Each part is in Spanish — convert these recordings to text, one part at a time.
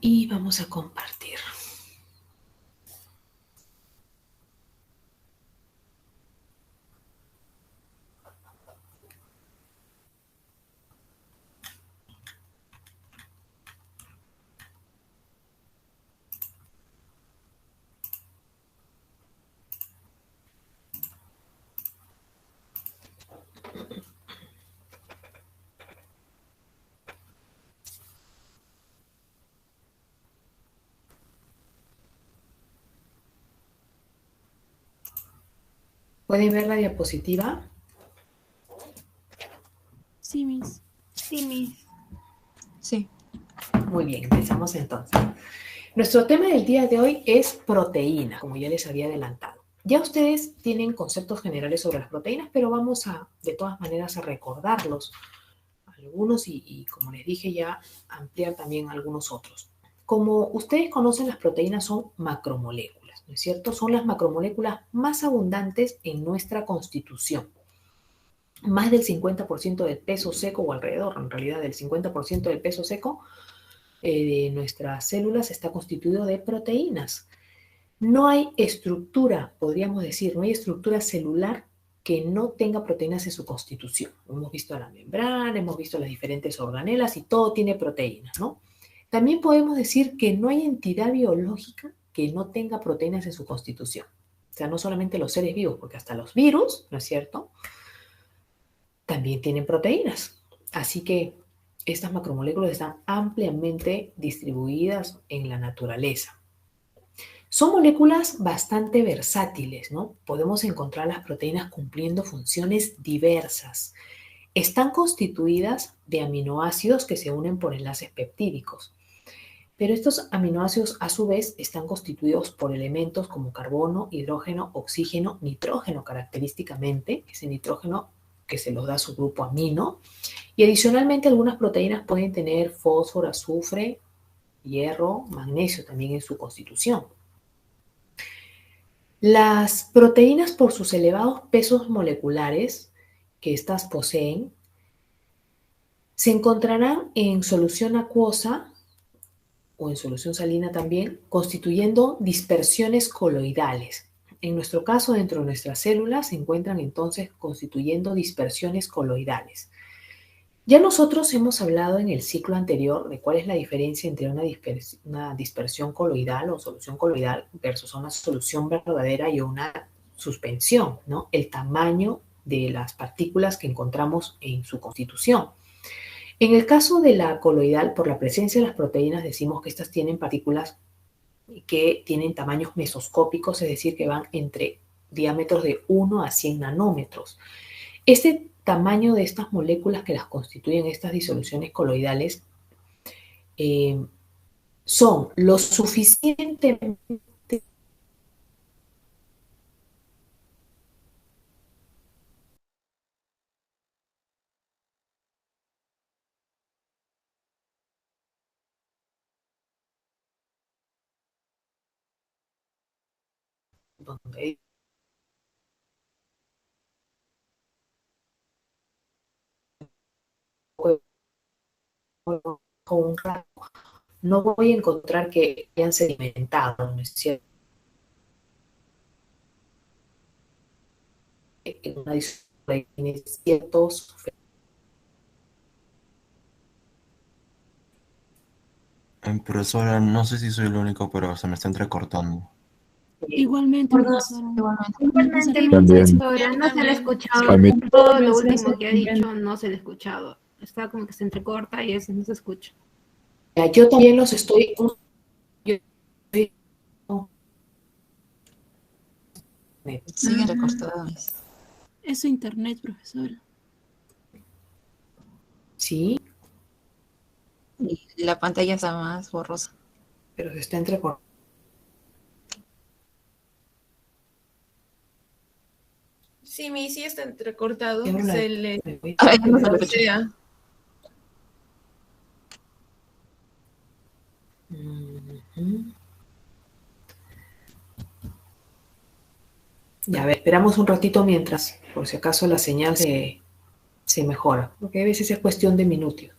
Y vamos a compartir. ¿Pueden ver la diapositiva? Sí, Miss. Sí, Miss. Sí. Muy bien, empezamos entonces. Nuestro tema del día de hoy es proteína, como ya les había adelantado. Ya ustedes tienen conceptos generales sobre las proteínas, pero vamos a, de todas maneras, a recordarlos algunos y como les dije ya, ampliar también algunos otros. Como ustedes conocen, las proteínas son macromoléculas, ¿no es cierto? Son las macromoléculas más abundantes en nuestra constitución. Más del 50% del peso seco, o alrededor, en realidad, del 50% del peso seco de nuestras células está constituido de proteínas. No hay estructura, podríamos decir, no hay estructura celular que no tenga proteínas en su constitución. Hemos visto la membrana, hemos visto las diferentes organelas y todo tiene proteínas, ¿no? También podemos decir que no hay entidad biológica que no tenga proteínas en su constitución. O sea, no solamente los seres vivos, porque hasta los virus, ¿no es cierto?, también tienen proteínas. Así que estas macromoléculas están ampliamente distribuidas en la naturaleza. Son moléculas bastante versátiles, ¿no? Podemos encontrar las proteínas cumpliendo funciones diversas. Están constituidas de aminoácidos que se unen por enlaces peptídicos. Pero estos aminoácidos a su vez están constituidos por elementos como carbono, hidrógeno, oxígeno, nitrógeno característicamente, ese nitrógeno que se los da su grupo amino. Y adicionalmente algunas proteínas pueden tener fósforo, azufre, hierro, magnesio también en su constitución. Las proteínas, por sus elevados pesos moleculares que éstas poseen, se encontrarán en solución acuosa o en solución salina también, constituyendo dispersiones coloidales. En nuestro caso, dentro de nuestras células, se encuentran entonces constituyendo dispersiones coloidales. Ya nosotros hemos hablado en el ciclo anterior de cuál es la diferencia entre una dispersión coloidal o solución coloidal versus una solución verdadera y una suspensión, ¿no? El tamaño de las partículas que encontramos en su constitución. En el caso de la coloidal, por la presencia de las proteínas, decimos que estas tienen partículas que tienen tamaños mesoscópicos, es decir, que van entre diámetros de 1 a 100 nanómetros. Este tamaño de estas moléculas que las constituyen, estas disoluciones coloidales, son lo suficientemente donde un rato, no voy a encontrar que hayan sedimentado, ¿no es cierto? En una disolución tiene ciertos. Profesora, no sé si soy el único, pero se me está entrecortando. Igualmente, profesora. Igualmente, También. profesora, no se le ha escuchado. A mí- Todo lo último que ha dicho no se le ha escuchado. Está como que se entrecorta y eso no se escucha. Yo también los estoy. Siguen recortados. Es su internet, profesora. Sí, Y la pantalla está más borrosa. pero se está entrecortando. Sí, mi sí está entrecortado. Yo no la- Se le Ay, no se lo escucho. sea. Ujú. Ya, a ver, esperamos un ratito mientras, por si acaso la señal se mejora, porque a veces es cuestión de minutos.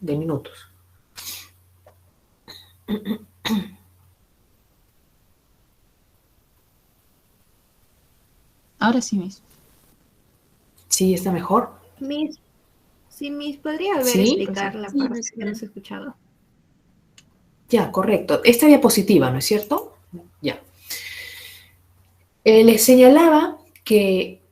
Ahora sí, Miss. ¿Sí está mejor? Miss, sí, Miss, ¿podría ver ¿Sí? explicar la Sí, parte Miss. que no se ha escuchado? Ya, correcto. Esta diapositiva, ¿no es cierto? Ya. Les señalaba que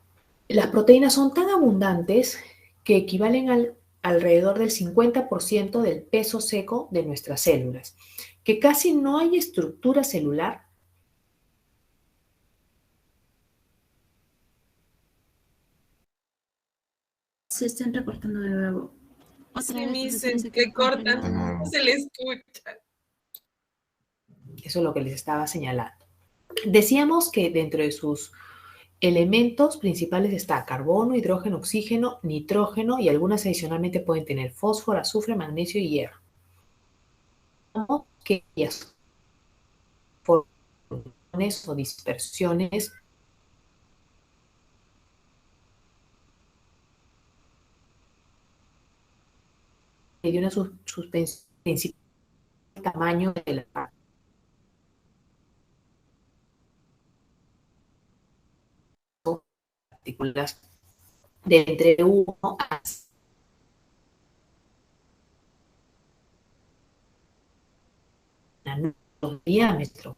las proteínas son tan abundantes que equivalen al alrededor del 50% del peso seco de nuestras células, que casi no hay estructura celular. Se están recortando de nuevo. Otra Sí, vez, Miss, profesora, se se le quedó cortan, congelada. no se le escucha. Eso es lo que les estaba señalando. Decíamos que dentro de sus elementos principales está carbono, hidrógeno, oxígeno, nitrógeno y algunas adicionalmente pueden tener fósforo, azufre, magnesio y hierro. Que ellas formaciones o dispersiones de una suspensión principal del tamaño de las partículas de entre 1 a los diámetros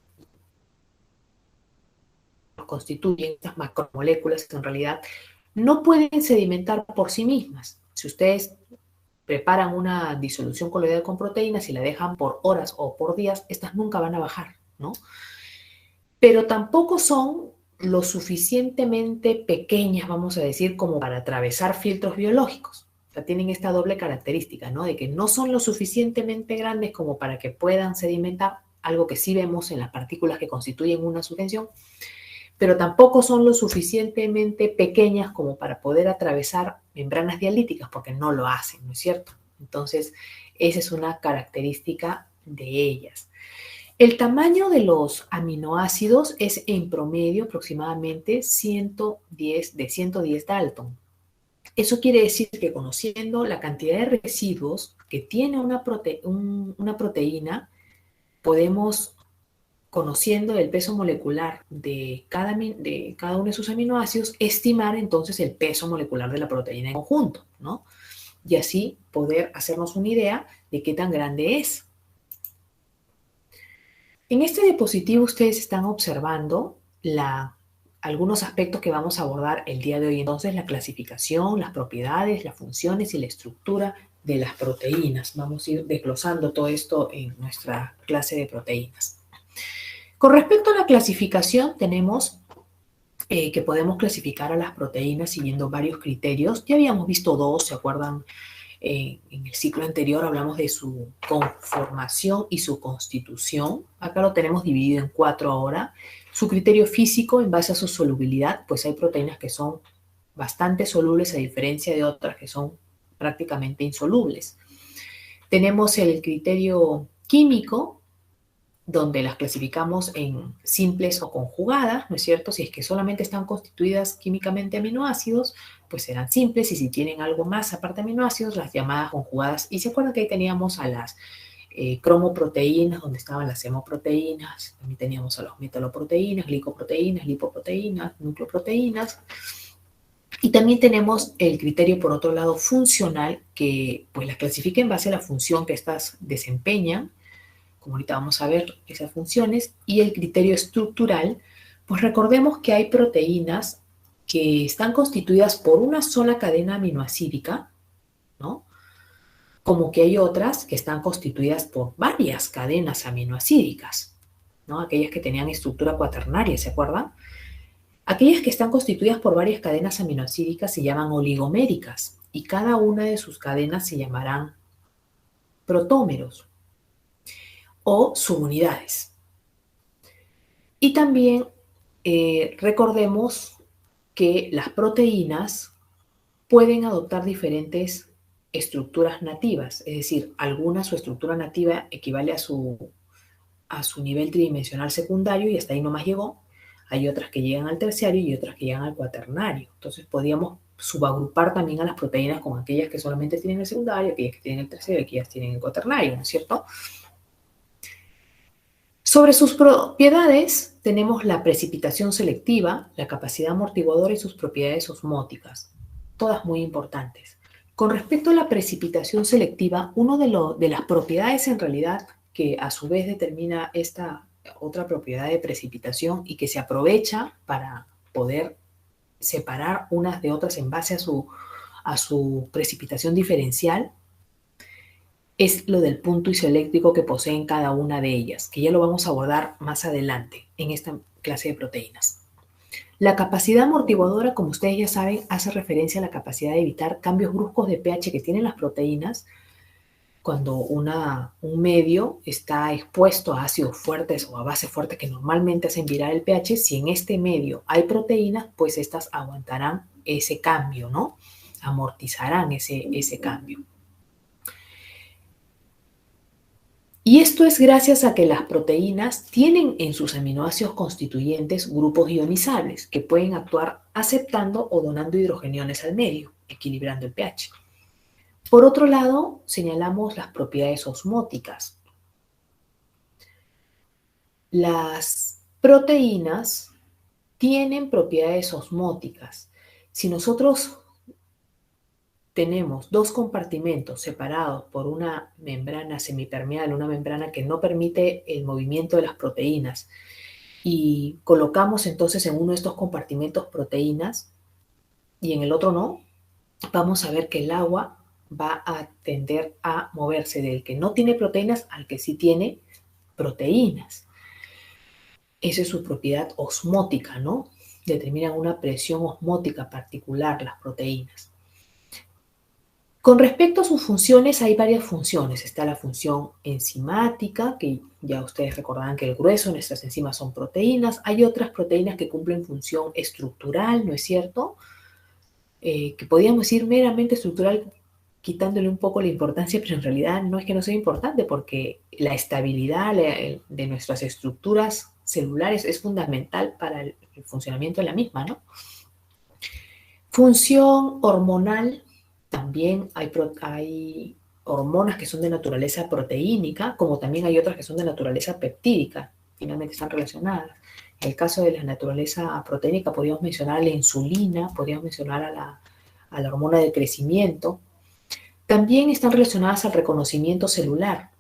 constituyen estas macromoléculas que en realidad no pueden sedimentar por sí mismas. Si ustedes preparan una disolución coloidal con proteínas y la dejan por horas o por días, estas nunca van a bajar, ¿no? Pero tampoco son lo suficientemente pequeñas, vamos a decir, como para atravesar filtros biológicos. O sea, tienen esta doble característica, ¿no? De que no son lo suficientemente grandes como para que puedan sedimentar, algo que sí vemos en las partículas que constituyen una suspensión, pero tampoco son lo suficientemente pequeñas como para poder atravesar membranas dialíticas, porque no lo hacen, ¿no es cierto? Entonces, esa es una característica de ellas. El tamaño de los aminoácidos es en promedio aproximadamente 110 Dalton. Eso quiere decir que conociendo la cantidad de residuos que tiene una proteína, podemos, conociendo el peso molecular de cada uno de sus aminoácidos, estimar entonces el peso molecular de la proteína en conjunto, ¿no? Y así poder hacernos una idea de qué tan grande es. En este diapositivo ustedes están observando algunos aspectos que vamos a abordar el día de hoy. Entonces, la clasificación, las propiedades, las funciones y la estructura de las proteínas. Vamos a ir desglosando todo esto en nuestra clase de proteínas. Con respecto a la clasificación, tenemos que podemos clasificar a las proteínas siguiendo varios criterios. Ya habíamos visto dos, ¿se acuerdan? En el ciclo anterior hablamos de su conformación y su constitución. Acá lo tenemos dividido en 4 ahora. Su criterio físico en base a su solubilidad, pues hay proteínas que son bastante solubles a diferencia de otras que son prácticamente insolubles. Tenemos el criterio químico, donde las clasificamos en simples o conjugadas, ¿no es cierto? Si es que solamente están constituidas químicamente aminoácidos, pues serán simples, y si tienen algo más aparte de aminoácidos, las llamadas conjugadas. Y se acuerdan que ahí teníamos a las cromoproteínas, donde estaban las hemoproteínas, también teníamos a las metaloproteínas, glicoproteínas, lipoproteínas, nucleoproteínas. Y también tenemos el criterio, por otro lado, funcional, que pues las clasifica en base a la función que éstas desempeñan, como ahorita vamos a ver esas funciones, y el criterio estructural, pues recordemos que hay proteínas que están constituidas por una sola cadena aminoácidica, ¿no? Como que hay otras que están constituidas por varias cadenas aminoácidicas, ¿no? Aquellas que tenían estructura cuaternaria, ¿se acuerdan? Aquellas que están constituidas por varias cadenas aminoácidicas se llaman oligoméricas, y cada una de sus cadenas se llamarán protómeros o subunidades. Y también recordemos que las proteínas pueden adoptar diferentes estructuras nativas, es decir, su estructura nativa equivale a su nivel tridimensional secundario y hasta ahí nomás llegó. Hay otras que llegan al terciario y otras que llegan al cuaternario. Entonces podríamos subagrupar también a las proteínas con aquellas que solamente tienen el secundario, aquellas que tienen el terciario y aquellas que tienen el cuaternario, ¿no es cierto? Sobre sus propiedades tenemos la precipitación selectiva, la capacidad amortiguadora y sus propiedades osmóticas, todas muy importantes. Con respecto a la precipitación selectiva, una de las propiedades en realidad que a su vez determina esta otra propiedad de precipitación y que se aprovecha para poder separar unas de otras en base a su precipitación diferencial, es lo del punto isoeléctrico que poseen cada una de ellas, que ya lo vamos a abordar más adelante en esta clase de proteínas. La capacidad amortiguadora, como ustedes ya saben, hace referencia a la capacidad de evitar cambios bruscos de pH que tienen las proteínas cuando un medio está expuesto a ácidos fuertes o a bases fuertes que normalmente hacen virar el pH. Si en este medio hay proteínas, pues estas aguantarán ese cambio, ¿no? Amortizarán ese cambio. Y esto es gracias a que las proteínas tienen en sus aminoácidos constituyentes grupos ionizables que pueden actuar aceptando o donando hidrogeniones al medio, equilibrando el pH. Por otro lado, señalamos las propiedades osmóticas. Las proteínas tienen propiedades osmóticas. Si nosotros tenemos dos compartimentos separados por una membrana semipermeable, una membrana que no permite el movimiento de las proteínas, y colocamos entonces en uno de estos compartimentos proteínas y en el otro no, vamos a ver que el agua va a tender a moverse del que no tiene proteínas al que sí tiene proteínas. Esa es su propiedad osmótica, ¿no? Determinan una presión osmótica particular las proteínas. Con respecto a sus funciones, hay varias funciones. Está la función enzimática, que ya ustedes recordarán que el grueso de nuestras enzimas son proteínas. Hay otras proteínas que cumplen función estructural, ¿no es cierto? Que podríamos decir meramente estructural, quitándole un poco la importancia, pero en realidad no es que no sea importante, porque la estabilidad de nuestras estructuras celulares es fundamental para el funcionamiento de la misma, ¿no? Función hormonal. También hay hormonas que son de naturaleza proteínica, como también hay otras que son de naturaleza peptídica, finalmente están relacionadas. En el caso de la naturaleza proteínica podríamos mencionar a la insulina, podríamos mencionar a la hormona del crecimiento. También están relacionadas al reconocimiento celular.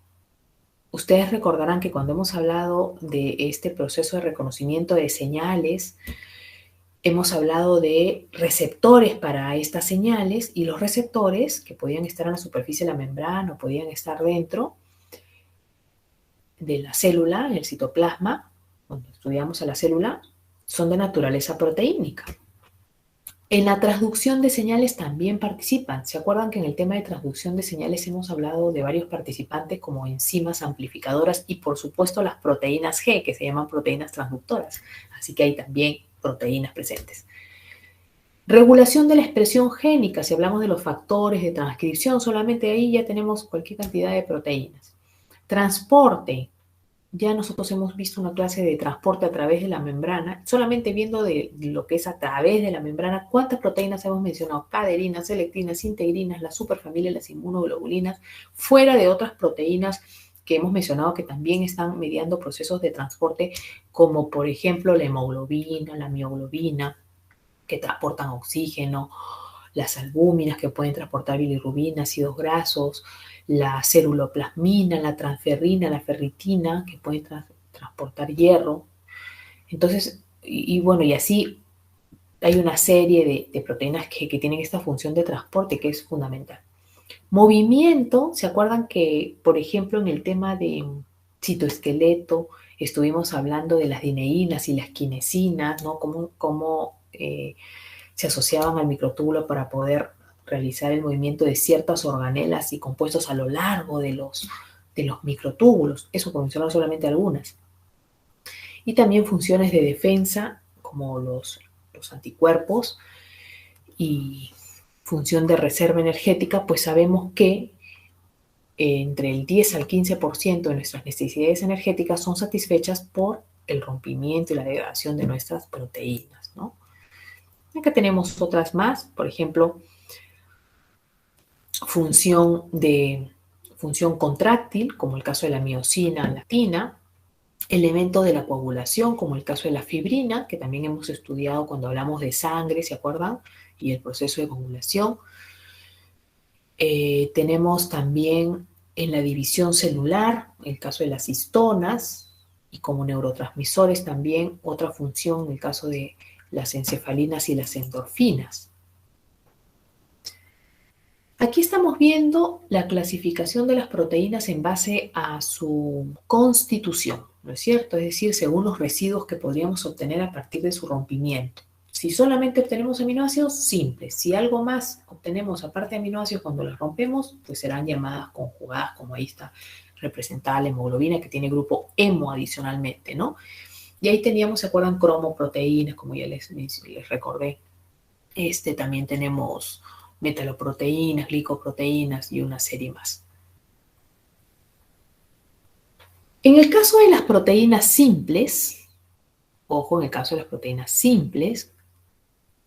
Ustedes recordarán que cuando hemos hablado de este proceso de reconocimiento de señales, hemos hablado de receptores para estas señales, y los receptores, que podían estar en la superficie de la membrana o podían estar dentro de la célula, en el citoplasma, cuando estudiamos a la célula, son de naturaleza proteínica. En la transducción de señales también participan. ¿Se acuerdan que en el tema de transducción de señales hemos hablado de varios participantes como enzimas amplificadoras y por supuesto las proteínas G, que se llaman proteínas transductoras? Así que hay también proteínas presentes. Regulación de la expresión génica. Si hablamos de los factores de transcripción, solamente ahí ya tenemos cualquier cantidad de proteínas. Transporte. Ya nosotros hemos visto una clase de transporte a través de la membrana. Solamente viendo de lo que es a través de la membrana, ¿cuántas proteínas hemos mencionado? Caderinas, selectinas, integrinas, la superfamilia, las inmunoglobulinas, fuera de otras proteínas que hemos mencionado que también están mediando procesos de transporte, como por ejemplo la hemoglobina, la mioglobina, que transportan oxígeno, las albúminas que pueden transportar bilirrubina, ácidos grasos, la ceruloplasmina, la transferrina, la ferritina, que pueden transportar hierro. Entonces, bueno, y así hay una serie de proteínas que tienen esta función de transporte que es fundamental. Movimiento, ¿se acuerdan que, por ejemplo, en el tema de citoesqueleto estuvimos hablando de las dineínas y las quinesinas, ¿no? Cómo se asociaban al microtúbulo para poder realizar el movimiento de ciertas organelas y compuestos a lo largo de los microtúbulos. Eso por mencionar solamente algunas. Y también funciones de defensa, como los anticuerpos, y función de reserva energética, pues sabemos que entre el 10 al 15% de nuestras necesidades energéticas son satisfechas por el rompimiento y la degradación de nuestras proteínas, ¿no? Acá tenemos otras más, por ejemplo, función contráctil, como el caso de la miosina latina, elementos de la coagulación, como el caso de la fibrina, que también hemos estudiado cuando hablamos de sangre, ¿se acuerdan? Y el proceso de coagulación. Tenemos también en la división celular, el caso de las histonas, y como neurotransmisores también otra función en el caso de las encefalinas y las endorfinas. Aquí estamos viendo la clasificación de las proteínas en base a su constitución, ¿no es cierto? Es decir, según los residuos que podríamos obtener a partir de su rompimiento. Si solamente obtenemos aminoácidos, simples. Si algo más obtenemos aparte de aminoácidos cuando los rompemos, pues serán llamadas conjugadas, como ahí está representada la hemoglobina, que tiene grupo hemo adicionalmente, ¿no? Y ahí teníamos, ¿se acuerdan? Cromoproteínas, como ya les recordé. También tenemos metaloproteínas, glicoproteínas y una serie más. En el caso de las proteínas simples, ojo, en el caso de las proteínas simples,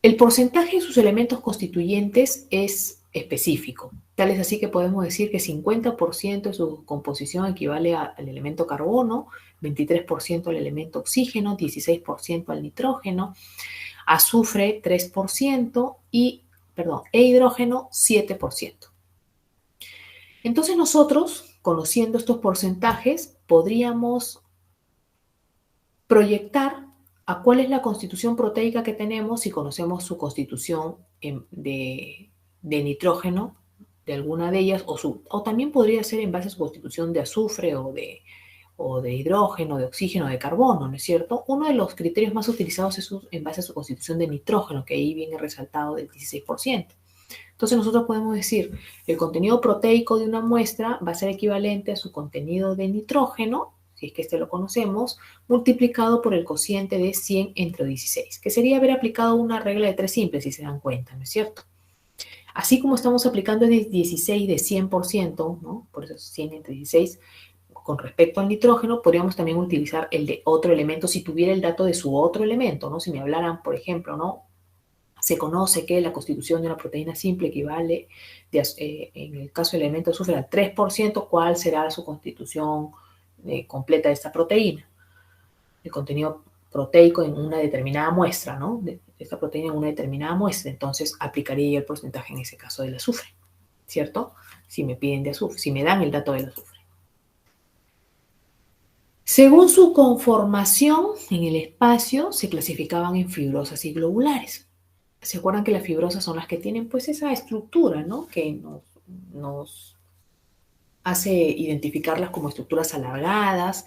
el porcentaje de sus elementos constituyentes es específico. Tal es así que podemos decir que 50% de su composición equivale al elemento carbono, 23% al elemento oxígeno, 16% al nitrógeno, azufre 3% e hidrógeno 7%. Entonces nosotros, conociendo estos porcentajes, podríamos proyectar a cuál es la constitución proteica que tenemos si conocemos su constitución de nitrógeno, de alguna de ellas, o también podría ser en base a su constitución de azufre o de hidrógeno, de oxígeno, de carbono, ¿no es cierto? Uno de los criterios más utilizados es en base a su constitución de nitrógeno, que ahí viene resaltado del 16%. Entonces nosotros podemos decir, el contenido proteico de una muestra va a ser equivalente a su contenido de nitrógeno, si es que lo conocemos, multiplicado por el cociente de 100 entre 16, que sería haber aplicado una regla de 3 simples, si se dan cuenta, ¿no es cierto? Así como estamos aplicando el 16 de 100%, ¿no? Por eso 100 entre 16, con respecto al nitrógeno, podríamos también utilizar el de otro elemento si tuviera el dato de su otro elemento, ¿no? Si me hablaran, por ejemplo, ¿no? Se conoce que la constitución de una proteína simple equivale, en el caso del elemento azufre, al 3%, ¿cuál será su constitución completa de esta proteína? El contenido proteico en una determinada muestra, ¿no? De esta proteína en una determinada muestra. Entonces, aplicaría yo el porcentaje en ese caso del azufre, ¿cierto? Si me piden de azufre, si me dan el dato del azufre. Según su conformación en el espacio, se clasificaban en fibrosas y globulares. ¿Se acuerdan que las fibrosas son las que tienen pues esa estructura, ¿no? Que nos hace identificarlas como estructuras alargadas,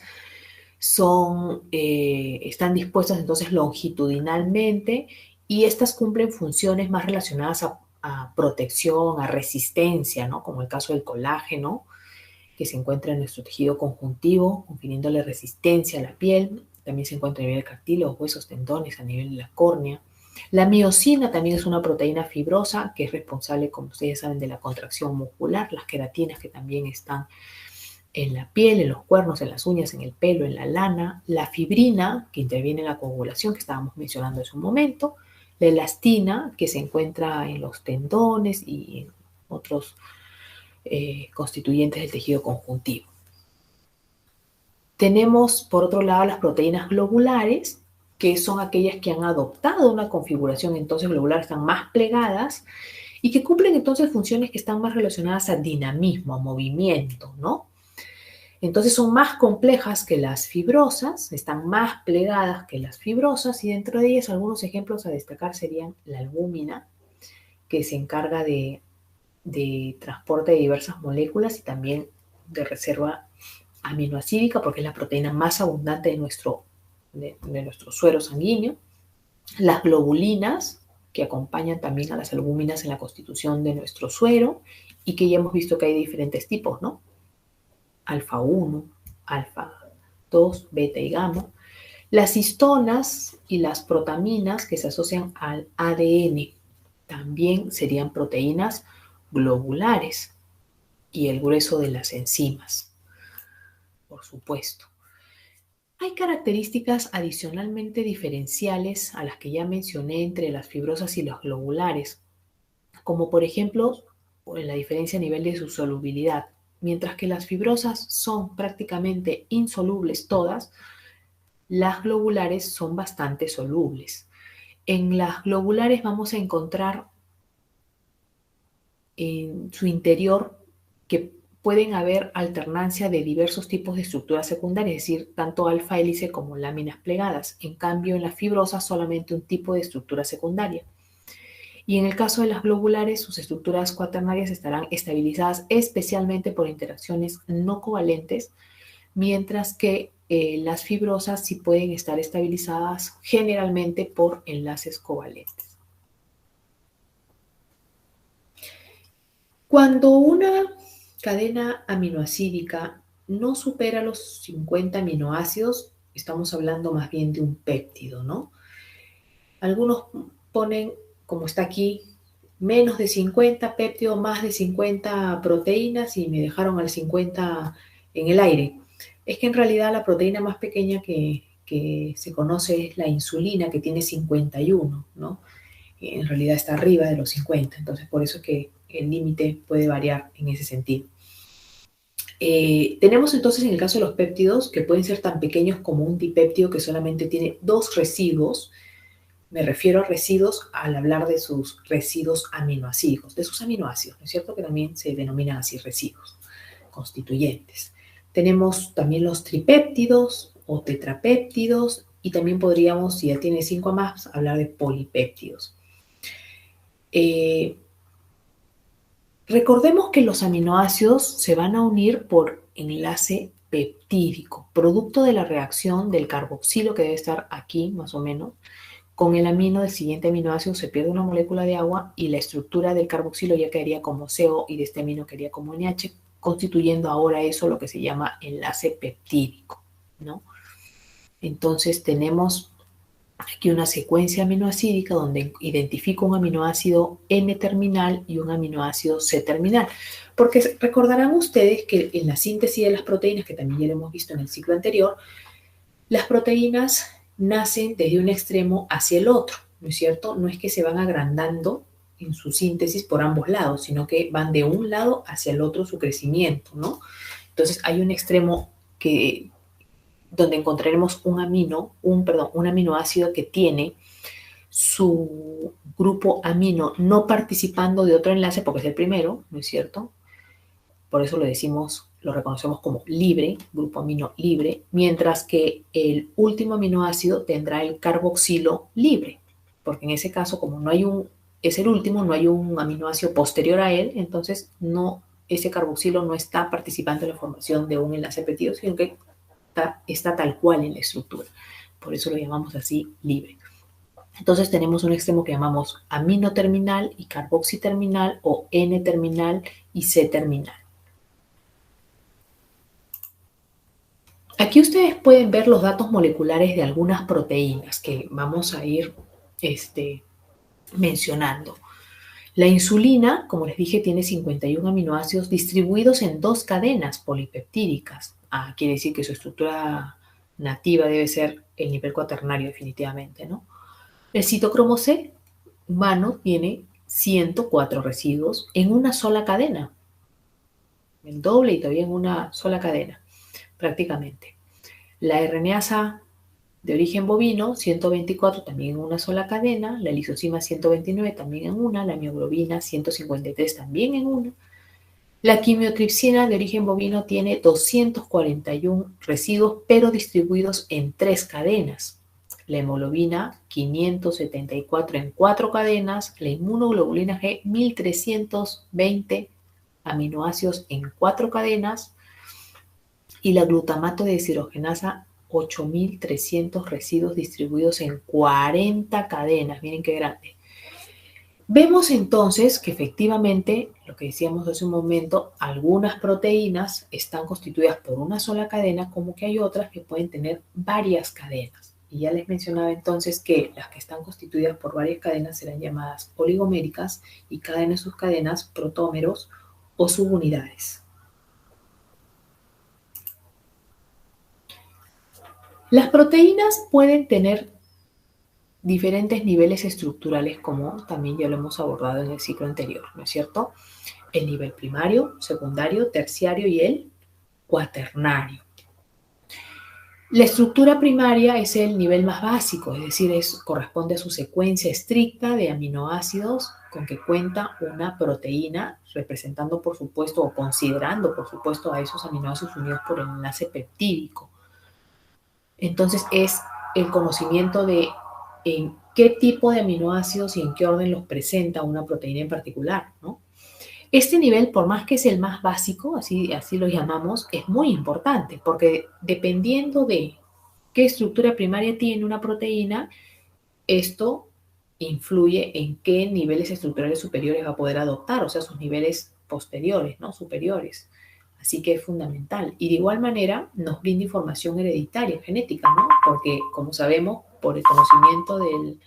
están dispuestas entonces longitudinalmente y estas cumplen funciones más relacionadas a protección, a resistencia, ¿no? Como el caso del colágeno, que se encuentra en nuestro tejido conjuntivo, confiriéndole resistencia a la piel. También se encuentra a nivel de cartílagos, huesos, tendones, a nivel de la córnea. La miosina también es una proteína fibrosa que es responsable, como ustedes saben, de la contracción muscular. Las queratinas que también están en la piel, en los cuernos, en las uñas, en el pelo, en la lana. La fibrina, que interviene en la coagulación, que estábamos mencionando hace un momento. La elastina, que se encuentra en los tendones y en otros constituyentes del tejido conjuntivo. Tenemos, por otro lado, las proteínas globulares, que son aquellas que han adoptado una configuración entonces globular, están más plegadas y que cumplen entonces funciones que están más relacionadas a dinamismo, a movimiento, ¿no? Entonces son más complejas que las fibrosas, están más plegadas que las fibrosas y dentro de ellas algunos ejemplos a destacar serían la albúmina, que se encarga de transporte de diversas moléculas y también de reserva aminoácidica porque es la proteína más abundante de nuestro suero sanguíneo. Las globulinas, que acompañan también a las albúminas en la constitución de nuestro suero y que ya hemos visto que hay diferentes tipos, ¿no? Alfa 1, alfa 2, beta y gamma. Las histonas y las protaminas que se asocian al ADN también serían proteínas globulares y el grueso de las enzimas, por supuesto. Hay características adicionalmente diferenciales a las que ya mencioné entre las fibrosas y las globulares, como por ejemplo la diferencia a nivel de su solubilidad. Mientras que las fibrosas son prácticamente insolubles todas, las globulares son bastante solubles. En las globulares vamos a encontrar en su interior que pueden haber alternancia de diversos tipos de estructuras secundarias, es decir, tanto alfa hélice como láminas plegadas. En cambio, en las fibrosas solamente un tipo de estructura secundaria. Y en el caso de las globulares, sus estructuras cuaternarias estarán estabilizadas especialmente por interacciones no covalentes, mientras que las fibrosas sí pueden estar estabilizadas generalmente por enlaces covalentes. Cuando una cadena aminoacídica no supera los 50 aminoácidos, estamos hablando más bien de un péptido, ¿no? Algunos ponen, como está aquí, menos de 50 péptidos, más de 50 proteínas y me dejaron al 50 en el aire. Es que en realidad la proteína más pequeña que se conoce es la insulina, que tiene 51, ¿no? En realidad está arriba de los 50, entonces por eso es que el límite puede variar en ese sentido. Tenemos entonces en el caso de los péptidos que pueden ser tan pequeños como un dipéptido que solamente tiene 2 residuos. Me refiero a residuos al hablar de sus residuos aminoácidos, de sus aminoácidos, ¿no es cierto? Que también se denominan así residuos constituyentes. Tenemos también los tripéptidos o tetrapéptidos y también podríamos, si ya tiene 5 más, hablar de polipéptidos. Recordemos que los aminoácidos se van a unir por enlace peptídico, producto de la reacción del carboxilo que debe estar aquí más o menos. Con el amino del siguiente aminoácido se pierde una molécula de agua y la estructura del carboxilo ya quedaría como CO y de este amino quedaría como NH, constituyendo ahora eso lo que se llama enlace peptídico, ¿no? Entonces tenemos aquí una secuencia aminoácidica donde identifico un aminoácido N-terminal y un aminoácido C-terminal. Porque recordarán ustedes que en la síntesis de las proteínas, que también ya lo hemos visto en el ciclo anterior, las proteínas nacen desde un extremo hacia el otro, ¿no es cierto? No es que se van agrandando en su síntesis por ambos lados, sino que van de un lado hacia el otro su crecimiento, ¿no? Entonces hay un extremo donde encontraremos un aminoácido que tiene su grupo amino no participando de otro enlace porque es el primero, ¿no es cierto? Por eso lo reconocemos como libre, grupo amino libre, mientras que el último aminoácido tendrá el carboxilo libre, porque en ese caso, como es el último, no hay un aminoácido posterior a él, entonces ese carboxilo no está participando en la formación de un enlace peptídico, sino que está tal cual en la estructura. Por eso lo llamamos así libre. Entonces tenemos un extremo que llamamos amino-terminal y carboxiterminal o N-terminal y C-terminal. Aquí ustedes pueden ver los datos moleculares de algunas proteínas que vamos a ir mencionando. La insulina, como les dije, tiene 51 aminoácidos distribuidos en 2 cadenas polipeptídicas. Quiere decir que su estructura nativa debe ser el nivel cuaternario definitivamente, ¿no? El citocromo C humano tiene 104 residuos en una sola cadena. El doble y todavía en una sola cadena, prácticamente. La RNasa de origen bovino, 124 también en una sola cadena. La lisozima 129 también en una. La mioglobina 153 también en una. La quimiotripsina de origen bovino tiene 241 residuos, pero distribuidos en 3 cadenas. La hemoglobina, 574 en 4 cadenas. La inmunoglobulina G, 1320 aminoácidos en 4 cadenas. Y la glutamato de deshidrogenasa, 8300 residuos distribuidos en 40 cadenas. Miren qué grande. Vemos entonces que efectivamente, lo que decíamos hace un momento, algunas proteínas están constituidas por una sola cadena, como que hay otras que pueden tener varias cadenas. Y ya les mencionaba entonces que las que están constituidas por varias cadenas serán llamadas oligoméricas y cada una de sus cadenas protómeros o subunidades. Las proteínas pueden tener diferentes niveles estructurales, como también ya lo hemos abordado en el ciclo anterior, ¿no es cierto? El nivel primario, secundario, terciario y el cuaternario. La estructura primaria es el nivel más básico, es decir, corresponde a su secuencia estricta de aminoácidos con que cuenta una proteína, representando, por supuesto, o considerando, por supuesto, a esos aminoácidos unidos por el enlace peptídico. Entonces, es el conocimiento de en qué tipo de aminoácidos y en qué orden los presenta una proteína en particular, ¿no? Este nivel, por más que es el más básico, así lo llamamos, es muy importante, porque dependiendo de qué estructura primaria tiene una proteína, esto influye en qué niveles estructurales superiores va a poder adoptar, o sea, sus niveles posteriores, ¿no? Superiores. Así que es fundamental. Y de igual manera nos brinda información hereditaria, genética, ¿no? Porque, como sabemos, por el conocimiento del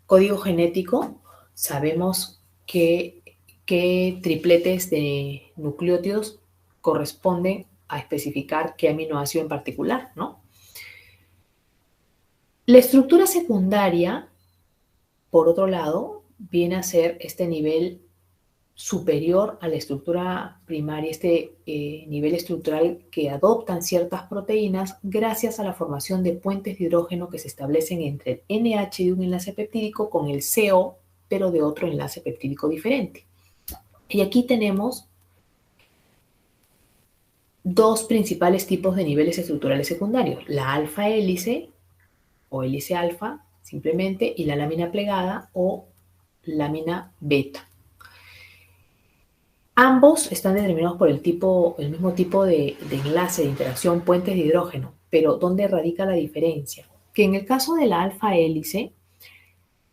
código genético, sabemos qué tripletes de nucleótidos corresponden a especificar qué aminoácido en particular, ¿no? La estructura secundaria, por otro lado, viene a ser este nivel superior a la estructura primaria, este nivel estructural que adoptan ciertas proteínas gracias a la formación de puentes de hidrógeno que se establecen entre el NH de un enlace peptídico con el CO, pero de otro enlace peptídico diferente. Y aquí tenemos dos principales tipos de niveles estructurales secundarios, la alfa hélice o hélice alfa simplemente, y la lámina plegada o lámina beta. Ambos están determinados por el mismo tipo de enlace de interacción, puentes de hidrógeno, pero ¿dónde radica la diferencia? Que en el caso de la alfa hélice,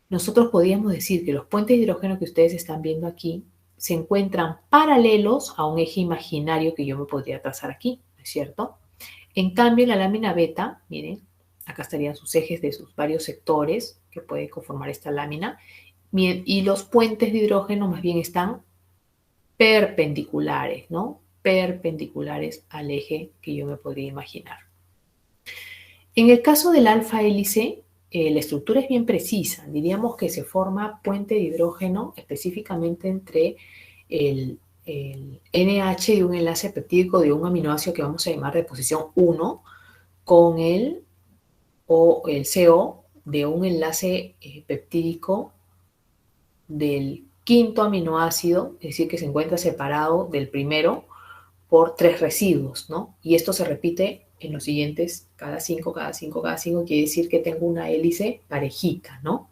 nosotros podríamos decir que los puentes de hidrógeno que ustedes están viendo aquí se encuentran paralelos a un eje imaginario que yo me podría trazar aquí, ¿no es cierto? En cambio, en la lámina beta, miren, acá estarían sus ejes de sus varios sectores que pueden conformar esta lámina, y los puentes de hidrógeno más bien están perpendiculares, ¿no? Perpendiculares al eje que yo me podría imaginar. En el caso del alfa hélice, la estructura es bien precisa. Diríamos que se forma puente de hidrógeno específicamente entre el NH de un enlace peptídico de un aminoácido que vamos a llamar de posición 1 con el CO de un enlace peptídico del quinto aminoácido, es decir, que se encuentra separado del primero por 3 residuos, ¿no? Y esto se repite en los siguientes, cada 5, quiere decir que tengo una hélice parejita, ¿no?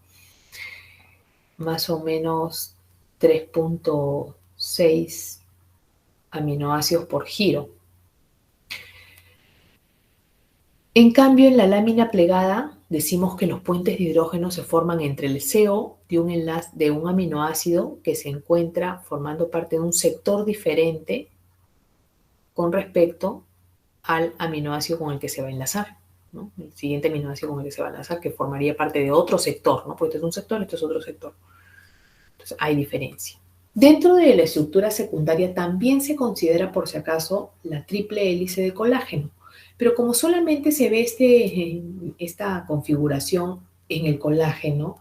Más o menos 3.6 aminoácidos por giro. En cambio, en la lámina plegada decimos que los puentes de hidrógeno se forman entre el CO de un enlace de un aminoácido que se encuentra formando parte de un sector diferente con respecto al aminoácido con el que se va a enlazar, ¿no? El siguiente aminoácido con el que se va a enlazar, que formaría parte de otro sector, ¿no? Porque este es un sector, esto es otro sector. Entonces, hay diferencia. Dentro de la estructura secundaria también se considera, por si acaso, la triple hélice de colágeno. Pero como solamente se ve esta configuración en el colágeno,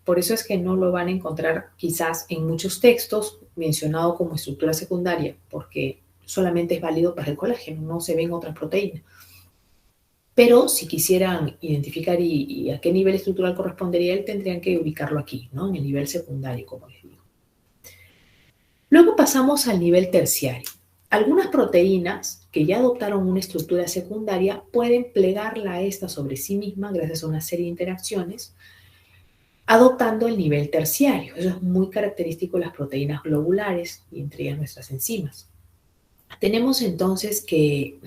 por eso es que no lo van a encontrar quizás en muchos textos mencionado como estructura secundaria, porque solamente es válido para el colágeno, no se ven otras proteínas. Pero si quisieran identificar y a qué nivel estructural correspondería él, tendrían que ubicarlo aquí, ¿no? En el nivel secundario, como les digo. Luego pasamos al nivel terciario. Algunas proteínas que ya adoptaron una estructura secundaria pueden plegarla a esta sobre sí misma gracias a una serie de interacciones, adoptando el nivel terciario. Eso es muy característico de las proteínas globulares y entre ellas nuestras enzimas. Tenemos entonces que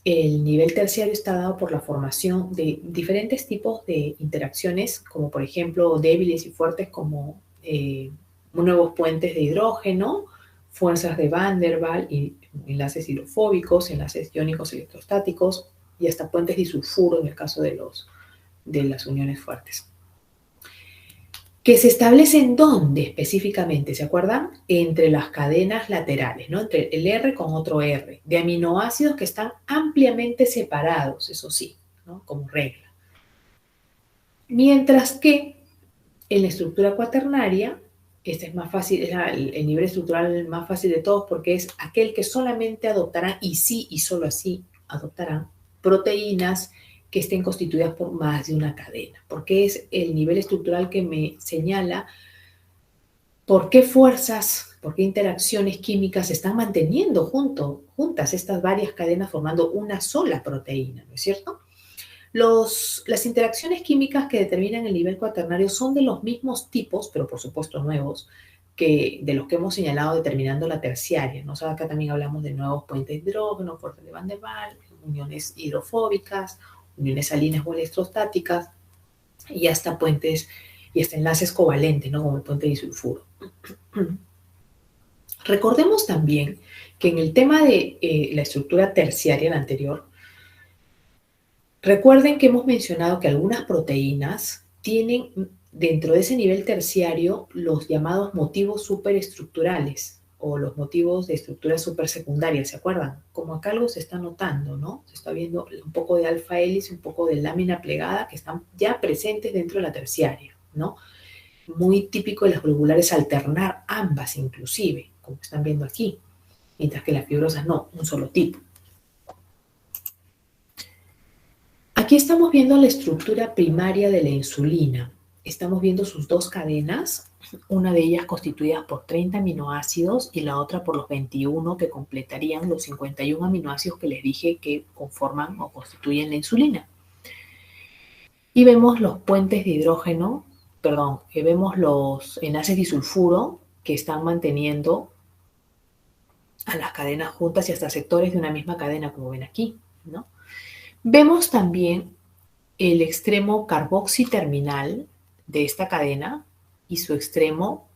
el nivel terciario está dado por la formación de diferentes tipos de interacciones, como por ejemplo débiles y fuertes como nuevos puentes de hidrógeno, fuerzas de Van der Waals y enlaces hidrofóbicos, enlaces iónicos electrostáticos y hasta puentes disulfuro en el caso de las uniones fuertes. Que se establecen ¿dónde específicamente? ¿Se acuerdan? Entre las cadenas laterales, ¿no? Entre el R con otro R, de aminoácidos que están ampliamente separados, eso sí, ¿no? Como regla. Mientras que en la estructura cuaternaria, Este es más fácil, es el nivel estructural más fácil de todos porque es aquel que solamente adoptarán, y sí y solo así adoptarán, proteínas que estén constituidas por más de una cadena, porque es el nivel estructural que me señala por qué fuerzas, por qué interacciones químicas se están manteniendo juntas estas varias cadenas formando una sola proteína, ¿no es cierto? Las interacciones químicas que determinan el nivel cuaternario son de los mismos tipos, pero por supuesto nuevos, que de los que hemos señalado determinando la terciaria, ¿no? O sea, acá también hablamos de nuevos puentes de hidrógeno, fuerzas de Van der Waals, uniones hidrofóbicas, uniones salinas o electrostáticas, y hasta puentes y hasta enlaces covalentes, ¿no? Como el puente disulfuro. Recordemos también que en el tema de la estructura terciaria, la anterior, recuerden que hemos mencionado que algunas proteínas tienen dentro de ese nivel terciario los llamados motivos superestructurales o los motivos de estructura supersecundaria, ¿se acuerdan? Como acá algo se está notando, ¿no? Se está viendo un poco de alfa hélice, un poco de lámina plegada que están ya presentes dentro de la terciaria, ¿no? Muy típico de las globulares alternar ambas inclusive, como están viendo aquí, mientras que las fibrosas no, un solo tipo. Aquí estamos viendo la estructura primaria de la insulina. Estamos viendo sus dos cadenas, una de ellas constituida por 30 aminoácidos y la otra por los 21 que completarían los 51 aminoácidos que les dije que conforman o constituyen la insulina. Y vemos los puentes de hidrógeno, vemos los enlaces disulfuro que están manteniendo a las cadenas juntas y hasta sectores de una misma cadena, como ven aquí, ¿no? Vemos también el extremo carboxiterminal de esta cadena y su extremo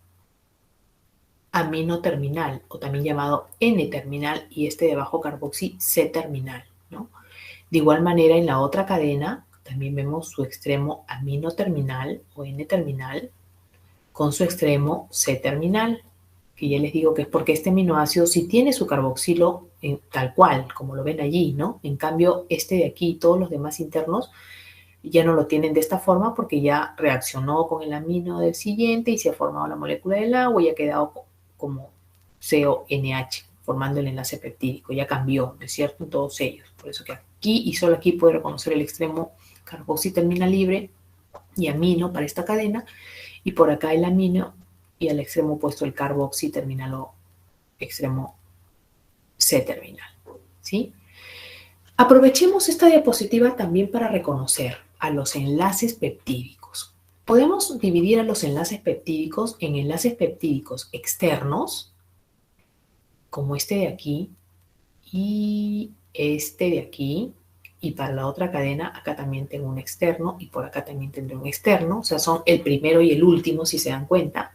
aminoterminal, o también llamado N-terminal, y este de abajo carboxi C-terminal, ¿no? De igual manera, en la otra cadena también vemos su extremo aminoterminal o N-terminal con su extremo C-terminal, que ya les digo que es porque este aminoácido sí tiene su carboxilo tal cual, como lo ven allí, ¿no? En cambio, este de aquí y todos los demás internos ya no lo tienen de esta forma porque ya reaccionó con el amino del siguiente y se ha formado la molécula del agua y ha quedado como CONH, formando el enlace peptídico. Ya cambió, ¿no es cierto? En todos ellos. Por eso que aquí y solo aquí puede reconocer el extremo carboxiterminal libre y amino para esta cadena, y por acá el amino y al extremo opuesto el carboxiterminal o extremo C-terminal, ¿sí? Aprovechemos esta diapositiva también para reconocer a los enlaces peptídicos. Podemos dividir a los enlaces peptídicos en enlaces peptídicos externos, como este de aquí y este de aquí, y para la otra cadena acá también tengo un externo y por acá también tendré un externo, o sea, son el primero y el último si se dan cuenta.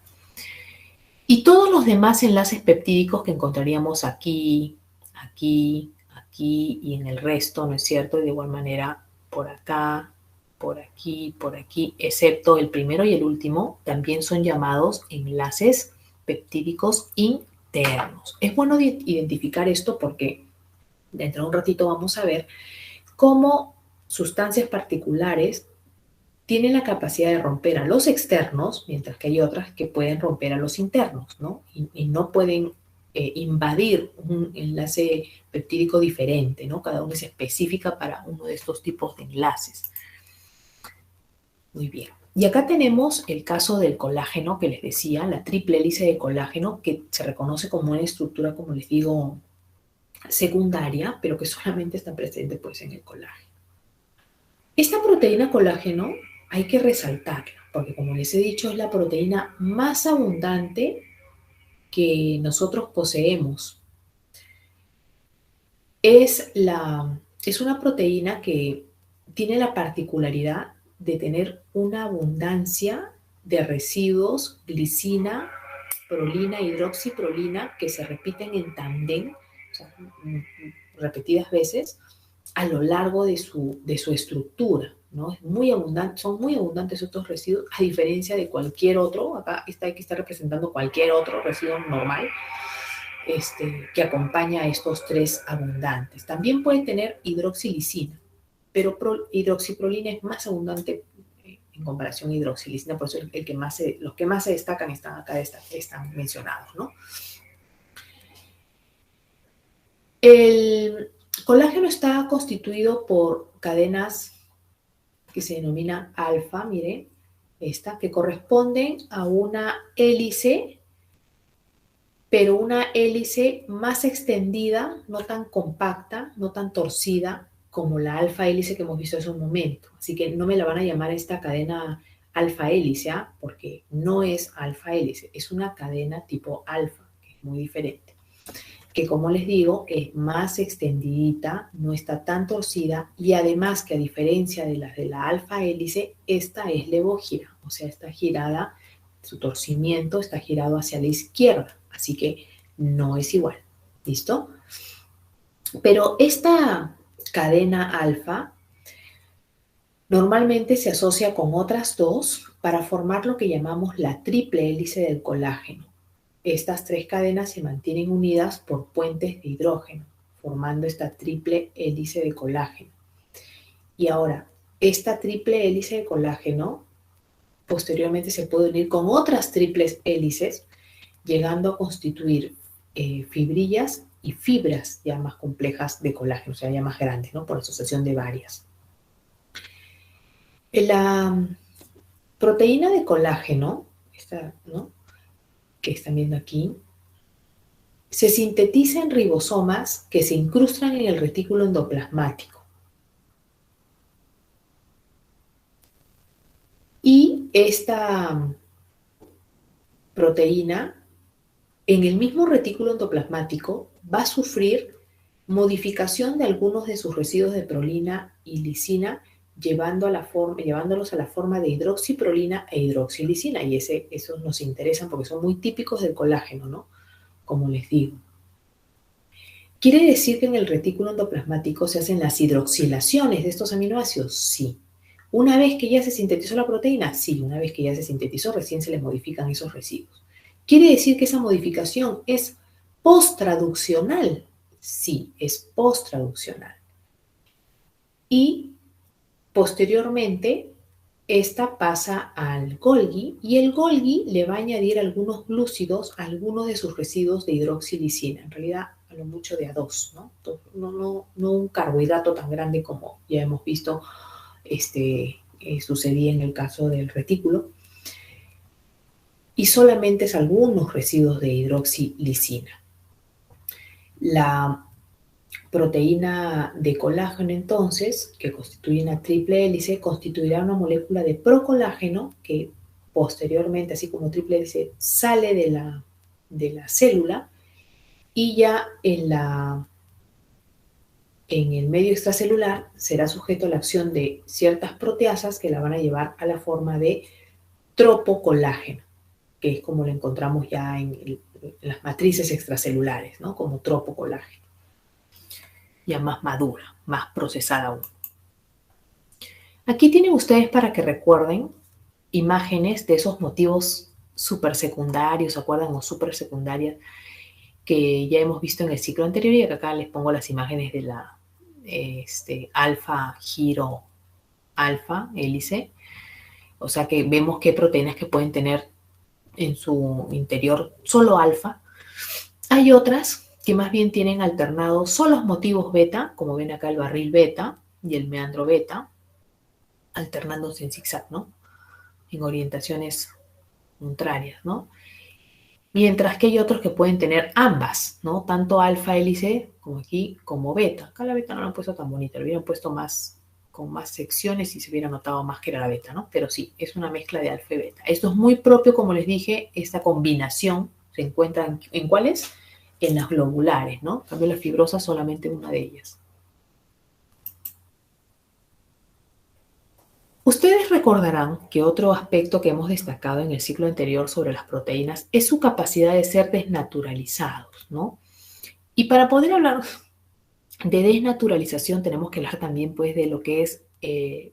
Y todos los demás enlaces peptídicos que encontraríamos aquí, aquí, aquí y en el resto, ¿no es cierto? De igual manera por acá, por aquí, excepto el primero y el último, también son llamados enlaces peptídicos internos. Es bueno identificar esto porque dentro de un ratito vamos a ver cómo sustancias particulares tienen la capacidad de romper a los externos, mientras que hay otras que pueden romper a los internos, ¿no? Y no pueden invadir un enlace peptídico diferente, ¿no? Cada uno es específica para uno de estos tipos de enlaces. Muy bien. Y acá tenemos el caso del colágeno que les decía, la triple hélice de colágeno, que se reconoce como una estructura, como les digo, secundaria, pero que solamente está presente pues en el colágeno. Esta proteína colágeno hay que resaltarla, porque como les he dicho, es la proteína más abundante que nosotros poseemos. Es una proteína que tiene la particularidad de tener una abundancia de residuos glicina, prolina, hidroxiprolina, que se repiten en tándem, o sea, repetidas veces, a lo largo de su estructura, ¿no? Es muy abundante, son muy abundantes estos residuos, a diferencia de cualquier otro. Acá está representando cualquier otro residuo normal que acompaña a estos tres abundantes. También puede tener hidroxilicina, pero hidroxiprolina es más abundante en comparación a hidroxilisina, por eso los que más se destacan están acá, están mencionados, ¿no? El colágeno está constituido por cadenas que se denominan alfa, miren, que corresponden a una hélice, pero una hélice más extendida, no tan compacta, no tan torcida como la alfa hélice que hemos visto hace un momento. Así que no me la van a llamar esta cadena alfa hélice, porque no es alfa hélice, es una cadena tipo alfa, que es muy diferente. Que como les digo, es más extendidita, no está tan torcida y además que a diferencia de las de la alfa hélice, esta es levógira, o sea, está girada, su torcimiento está girado hacia la izquierda, así que no es igual, ¿listo? Pero esta cadena alfa normalmente se asocia con otras dos para formar lo que llamamos la triple hélice del colágeno. Estas tres cadenas se mantienen unidas por puentes de hidrógeno, formando esta triple hélice de colágeno. Y ahora, esta triple hélice de colágeno posteriormente se puede unir con otras triples hélices, llegando a constituir fibrillas y fibras ya más complejas de colágeno, o sea, ya más grandes, ¿no? Por asociación de varias. La proteína de colágeno, esta, ¿no?, que están viendo aquí, se sintetiza en ribosomas que se incrustan en el retículo endoplasmático. Y esta proteína, en el mismo retículo endoplasmático, va a sufrir modificación de algunos de sus residuos de prolina y lisina, llevándolos a la forma de hidroxiprolina e hidroxilisina. Y esos nos interesan porque son muy típicos del colágeno, ¿no? Como les digo. ¿Quiere decir que en el retículo endoplasmático se hacen las hidroxilaciones de estos aminoácidos? Sí. ¿Una vez que ya se sintetizó la proteína? Sí, una vez que ya se sintetizó, recién se le modifican esos residuos. ¿Quiere decir que esa modificación es posttraduccional? Sí, es posttraduccional. Y posteriormente, esta pasa al Golgi y el Golgi le va a añadir algunos glúcidos a algunos de sus residuos de hidroxilisina. En realidad, a lo mucho de A2, ¿no? No un carbohidrato tan grande como ya hemos visto sucedía en el caso del retículo. Y solamente es algunos residuos de hidroxilisina. La proteína de colágeno, entonces, que constituye una triple hélice, constituirá una molécula de procolágeno que posteriormente, así como triple hélice, sale de la célula y ya en el medio extracelular será sujeto a la acción de ciertas proteasas que la van a llevar a la forma de tropocolágeno, que es como lo encontramos ya en las matrices extracelulares, ¿no? Como tropocolágeno. Ya más madura, más procesada aún. Aquí tienen ustedes para que recuerden imágenes de esos motivos supersecundarios, ¿se acuerdan? O supersecundarias que ya hemos visto en el ciclo anterior y acá les pongo las imágenes de la alfa giro alfa hélice. O sea que vemos qué proteínas que pueden tener en su interior solo alfa. Hay otras que más bien tienen alternados solo los motivos beta, como ven acá el barril beta y el meandro beta, alternándose en zigzag, ¿no? En orientaciones contrarias, ¿no? Mientras que hay otros que pueden tener ambas, ¿no? Tanto alfa hélice, como aquí, como beta. Acá la beta no la han puesto tan bonita, lo hubieran puesto más, con más secciones y se hubiera notado más que era la beta, ¿no? Pero sí, es una mezcla de alfa y beta. Esto es muy propio, como les dije, esta combinación se encuentra ¿en cuáles? En las globulares, ¿no? En cambio, las fibrosas solamente una de ellas. Ustedes recordarán que otro aspecto que hemos destacado en el ciclo anterior sobre las proteínas es su capacidad de ser desnaturalizados, ¿no? Y para poder hablar de desnaturalización tenemos que hablar también, pues, de lo que es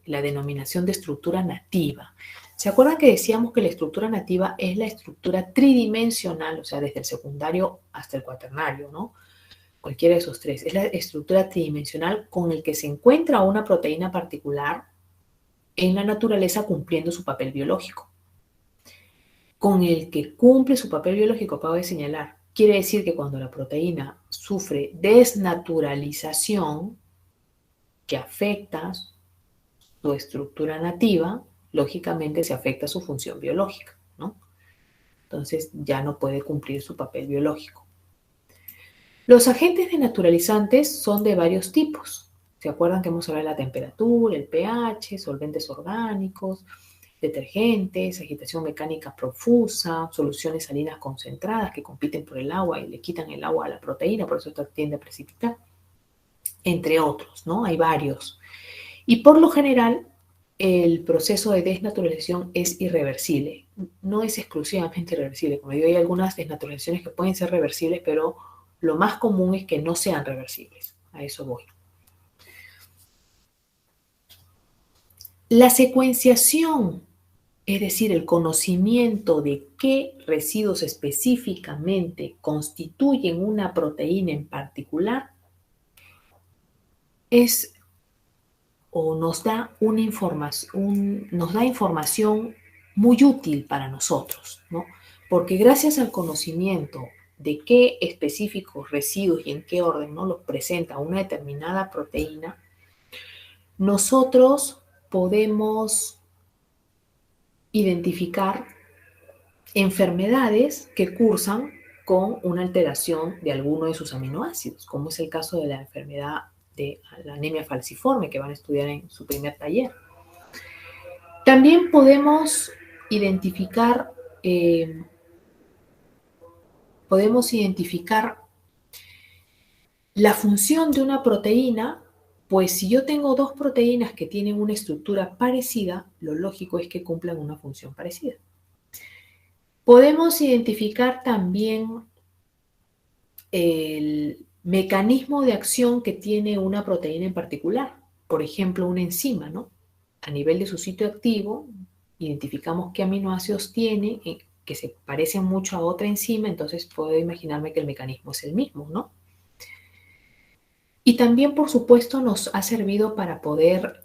la denominación de estructura nativa. ¿Se acuerdan que decíamos que la estructura nativa es la estructura tridimensional, o sea, desde el secundario hasta el cuaternario, ¿no? Cualquiera de esos tres. Es la estructura tridimensional con el que se encuentra una proteína particular en la naturaleza cumpliendo su papel biológico. Con el que cumple su papel biológico, acabo de señalar, quiere decir que cuando la proteína sufre desnaturalización que afecta su estructura nativa, lógicamente se afecta su función biológica, ¿no? Entonces ya no puede cumplir su papel biológico. Los agentes denaturalizantes son de varios tipos. ¿Se acuerdan que hemos hablado de la temperatura, el pH, solventes orgánicos, detergentes, agitación mecánica profusa, soluciones salinas concentradas que compiten por el agua y le quitan el agua a la proteína, por eso esta tiende a precipitar, entre otros, ¿no? Hay varios. Y por lo general, el proceso de desnaturalización es irreversible. No es exclusivamente irreversible. Como digo, hay algunas desnaturalizaciones que pueden ser reversibles, pero lo más común es que no sean reversibles. A eso voy. La secuenciación, es decir, el conocimiento de qué residuos específicamente constituyen una proteína en particular, es o nos da una información muy útil para nosotros, ¿no? Porque gracias al conocimiento de qué específicos residuos y en qué orden, ¿no?, los presenta una determinada proteína, nosotros podemos identificar enfermedades que cursan con una alteración de alguno de sus aminoácidos, como es el caso de la enfermedad de la anemia falciforme que van a estudiar en su primer taller. También podemos identificar la función de una proteína, pues si yo tengo dos proteínas que tienen una estructura parecida, lo lógico es que cumplan una función parecida. Podemos identificar también el mecanismo de acción que tiene una proteína en particular. Por ejemplo, una enzima, ¿no? A nivel de su sitio activo, identificamos qué aminoácidos tiene, que se parecen mucho a otra enzima, entonces puedo imaginarme que el mecanismo es el mismo, ¿no? Y también, por supuesto, nos ha servido para poder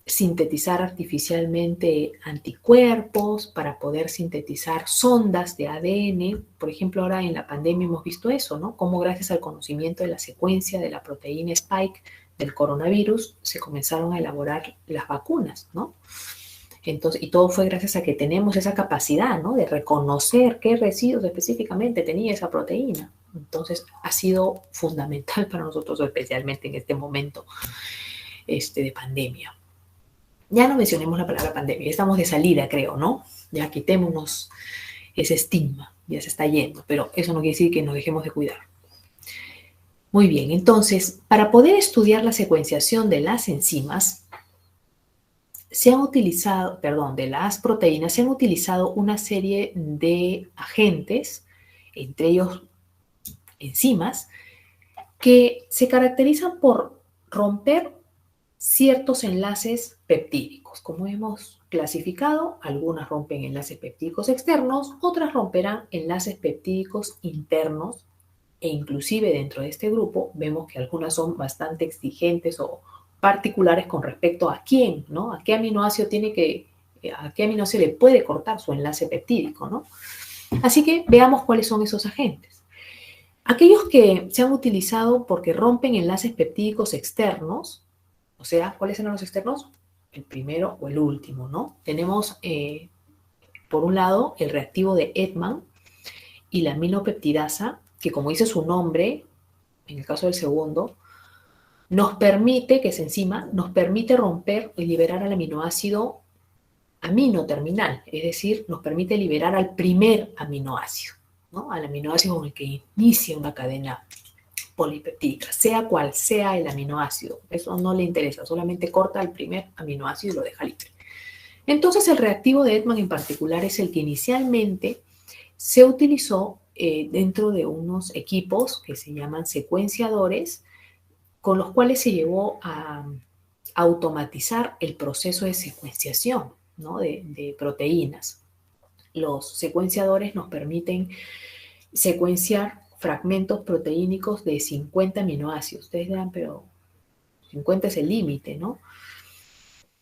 sintetizar artificialmente anticuerpos, para poder sintetizar sondas de ADN. Por ejemplo, ahora en la pandemia hemos visto eso, ¿no? Cómo gracias al conocimiento de la secuencia de la proteína Spike del coronavirus se comenzaron a elaborar las vacunas, ¿no? Entonces, y todo fue gracias a que tenemos esa capacidad, ¿no?, de reconocer qué residuos específicamente tenía esa proteína. Entonces, ha sido fundamental para nosotros, especialmente en este momento de pandemia. Ya no mencionemos la palabra pandemia, ya estamos de salida, creo, ¿no? Ya quitémonos ese estigma, ya se está yendo, pero eso no quiere decir que nos dejemos de cuidar. Muy bien, entonces, para poder estudiar la secuenciación de las enzimas, de las proteínas, se han utilizado una serie de agentes, entre ellos enzimas, que se caracterizan por romper ciertos enlaces peptídicos. Como hemos clasificado, algunas rompen enlaces peptídicos externos, otras romperán enlaces peptídicos internos, e inclusive dentro de este grupo vemos que algunas son bastante exigentes o particulares con respecto a quién, ¿no? A qué aminoácido le puede cortar su enlace peptídico, ¿no? Así que veamos cuáles son esos agentes. Aquellos que se han utilizado porque rompen enlaces peptídicos externos, o sea, ¿cuáles eran los externos? El primero o el último, ¿no? Tenemos, por un lado, el reactivo de Edman y la aminopeptidasa, que como dice su nombre, en el caso del segundo, nos permite, que es enzima, nos permite romper y liberar al aminoácido amino terminal, es decir, nos permite liberar al primer aminoácido, ¿no? Al aminoácido con el que inicia una cadena polipeptídica, sea cual sea el aminoácido, eso no le interesa, solamente corta el primer aminoácido y lo deja libre. Entonces, el reactivo de Edman en particular es el que inicialmente se utilizó dentro de unos equipos que se llaman secuenciadores, con los cuales se llevó a automatizar el proceso de secuenciación, ¿no?, de proteínas. Los secuenciadores nos permiten secuenciar fragmentos proteínicos de 50 aminoácidos. Ustedes dirán, pero 50 es el límite, ¿no?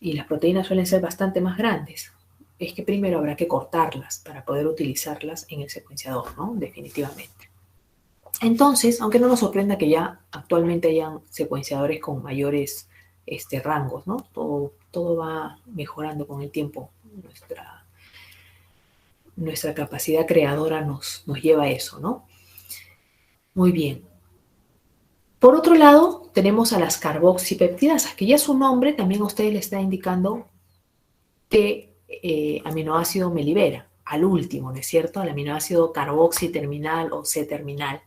y las proteínas suelen ser bastante más grandes, es que primero habrá que cortarlas para poder utilizarlas en el secuenciador, ¿no? Definitivamente. Entonces, aunque no nos sorprenda que ya actualmente hayan secuenciadores con mayores rangos, ¿no? Todo va mejorando con el tiempo. Nuestra capacidad creadora nos lleva a eso, ¿no? Muy bien. Por otro lado, tenemos a las carboxipeptidasas, que ya su nombre también a ustedes le está indicando qué aminoácido me libera, al último, ¿no es cierto? Al aminoácido carboxi terminal o C-terminal.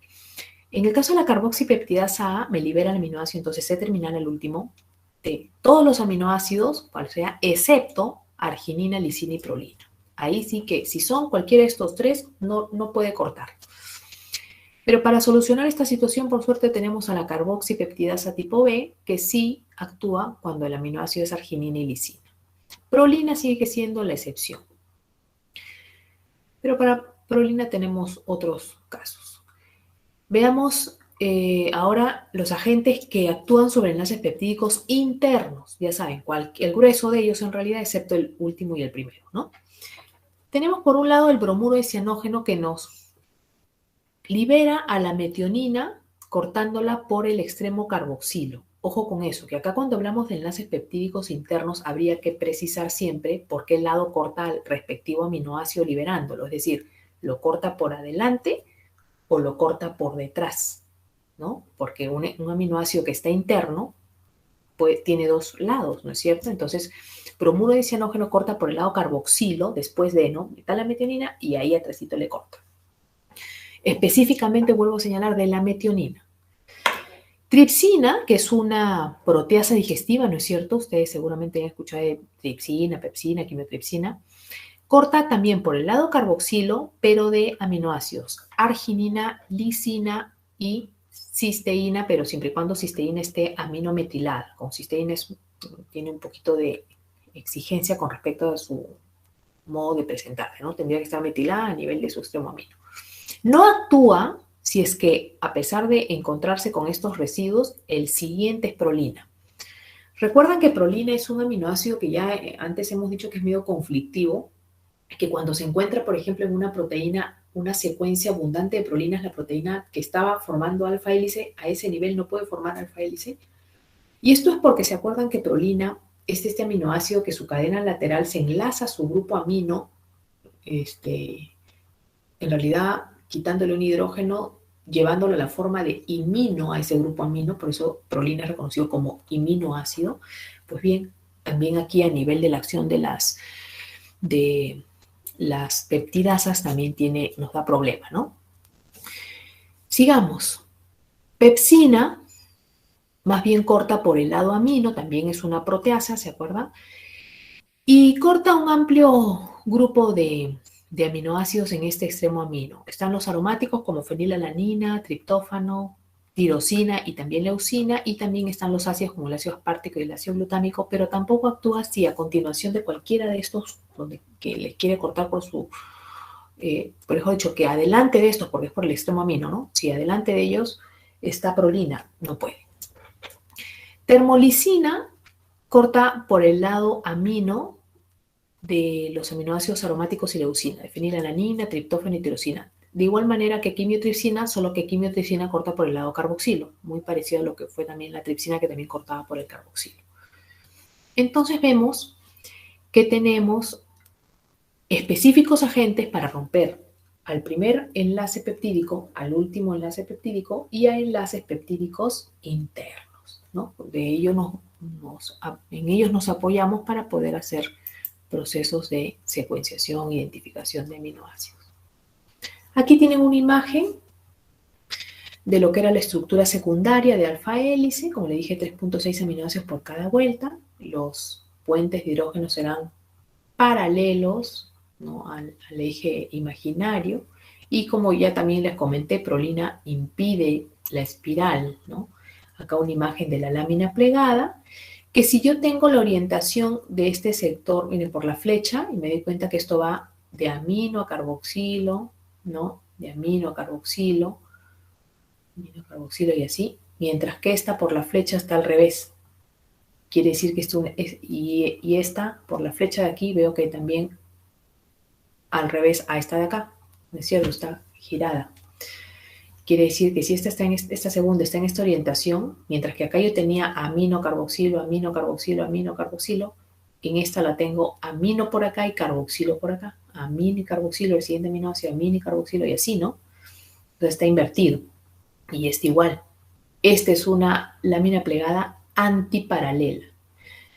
En el caso de la carboxipeptidasa A, me libera el aminoácido entonces C-terminal al último de todos los aminoácidos, cual sea, excepto arginina, lisina y prolina. Ahí sí que, si son cualquiera de estos tres, no puede cortar. Pero para solucionar esta situación, por suerte, tenemos a la carboxipeptidasa tipo B, que sí actúa cuando el aminoácido es arginina y lisina. Prolina sigue siendo la excepción. Pero para prolina tenemos otros casos. Veamos ahora los agentes que actúan sobre enlaces peptídicos internos. Ya saben, el grueso de ellos en realidad, excepto el último y el primero, ¿no? Tenemos por un lado el bromuro de cianógeno que nos libera a la metionina cortándola por el extremo carboxilo. Ojo con eso, que acá cuando hablamos de enlaces peptídicos internos habría que precisar siempre por qué lado corta al respectivo aminoácido liberándolo. Es decir, ¿lo corta por adelante o lo corta por detrás? ¿No? Porque un aminoácido que está interno pues, tiene dos lados, ¿no es cierto? Entonces, bromuro de cianógeno corta por el lado carboxilo, después de, ¿no? Está la metionina y ahí atrásito le corta. Específicamente vuelvo a señalar de la metionina. Tripsina, que es una proteasa digestiva, ¿no es cierto? Ustedes seguramente han escuchado de tripsina, pepsina, quimiotripsina. Corta también por el lado carboxilo, pero de aminoácidos. Arginina, lisina y cisteína, pero siempre y cuando cisteína esté aminometilada. Con cisteína tiene un poquito de exigencia con respecto a su modo de presentarse, ¿no? Tendría que estar metilada a nivel de su extremo amino. No actúa si es que, a pesar de encontrarse con estos residuos, el siguiente es prolina. Recuerdan que prolina es un aminoácido que ya antes hemos dicho que es medio conflictivo, que cuando se encuentra, por ejemplo, en una proteína, una secuencia abundante de prolinas, la proteína que estaba formando alfa hélice, a ese nivel no puede formar alfa hélice. Y esto es porque se acuerdan que prolina es este aminoácido que su cadena lateral se enlaza a su grupo amino, en realidad quitándole un hidrógeno, llevándolo a la forma de imino a ese grupo amino, por eso prolina es reconocido como iminoácido. Pues bien, también aquí a nivel de la acción de las peptidasas también nos da problema, ¿no? Sigamos. Pepsina, más bien corta por el lado amino, también es una proteasa, ¿se acuerdan? Y corta un amplio grupo de aminoácidos en este extremo amino. Están los aromáticos como fenilalanina, triptófano, tirosina y también leucina, y también están los ácidos como el ácido aspartico y el ácido glutámico, pero tampoco actúa si a continuación de cualquiera de estos, que les quiere cortar por eso he dicho que adelante de estos, porque es por el extremo amino, ¿no? Si adelante de ellos está prolina, no puede. Termolicina corta por el lado amino de los aminoácidos aromáticos y leucina, de fenilalanina, triptófano y tirosina. De igual manera que quimiotripsina, solo que quimiotripsina corta por el lado carboxilo, muy parecido a lo que fue también la tripsina, que también cortaba por el carboxilo. Entonces vemos que tenemos específicos agentes para romper al primer enlace peptídico, al último enlace peptídico y a enlaces peptídicos internos, ¿no? En ellos nos apoyamos para poder hacer procesos de secuenciación e identificación de aminoácidos. Aquí tienen una imagen de lo que era la estructura secundaria de alfa hélice. Como le dije, 3.6 aminoácidos por cada vuelta. Los puentes de hidrógeno serán paralelos, ¿no?, al eje imaginario. Y como ya también les comenté, prolina impide la espiral, ¿no? Acá una imagen de la lámina plegada, que si yo tengo la orientación de este sector, miren, por la flecha, y me doy cuenta que esto va de amino a carboxilo, ¿no? De amino a carboxilo y así, mientras que esta por la flecha está al revés. quiere decir que y esta, por la flecha de aquí, veo que también al revés a esta de acá, ¿no es cierto? Está girada. Quiere decir que si esta segunda está en esta orientación, mientras que acá yo tenía amino, carboxilo, amino, carboxilo, amino, carboxilo, en esta la tengo amino por acá y carboxilo por acá. Amino y carboxilo, el siguiente aminoácido, amino y carboxilo y así, ¿no? Entonces está invertido. Y está igual. Esta es una lámina plegada antiparalela.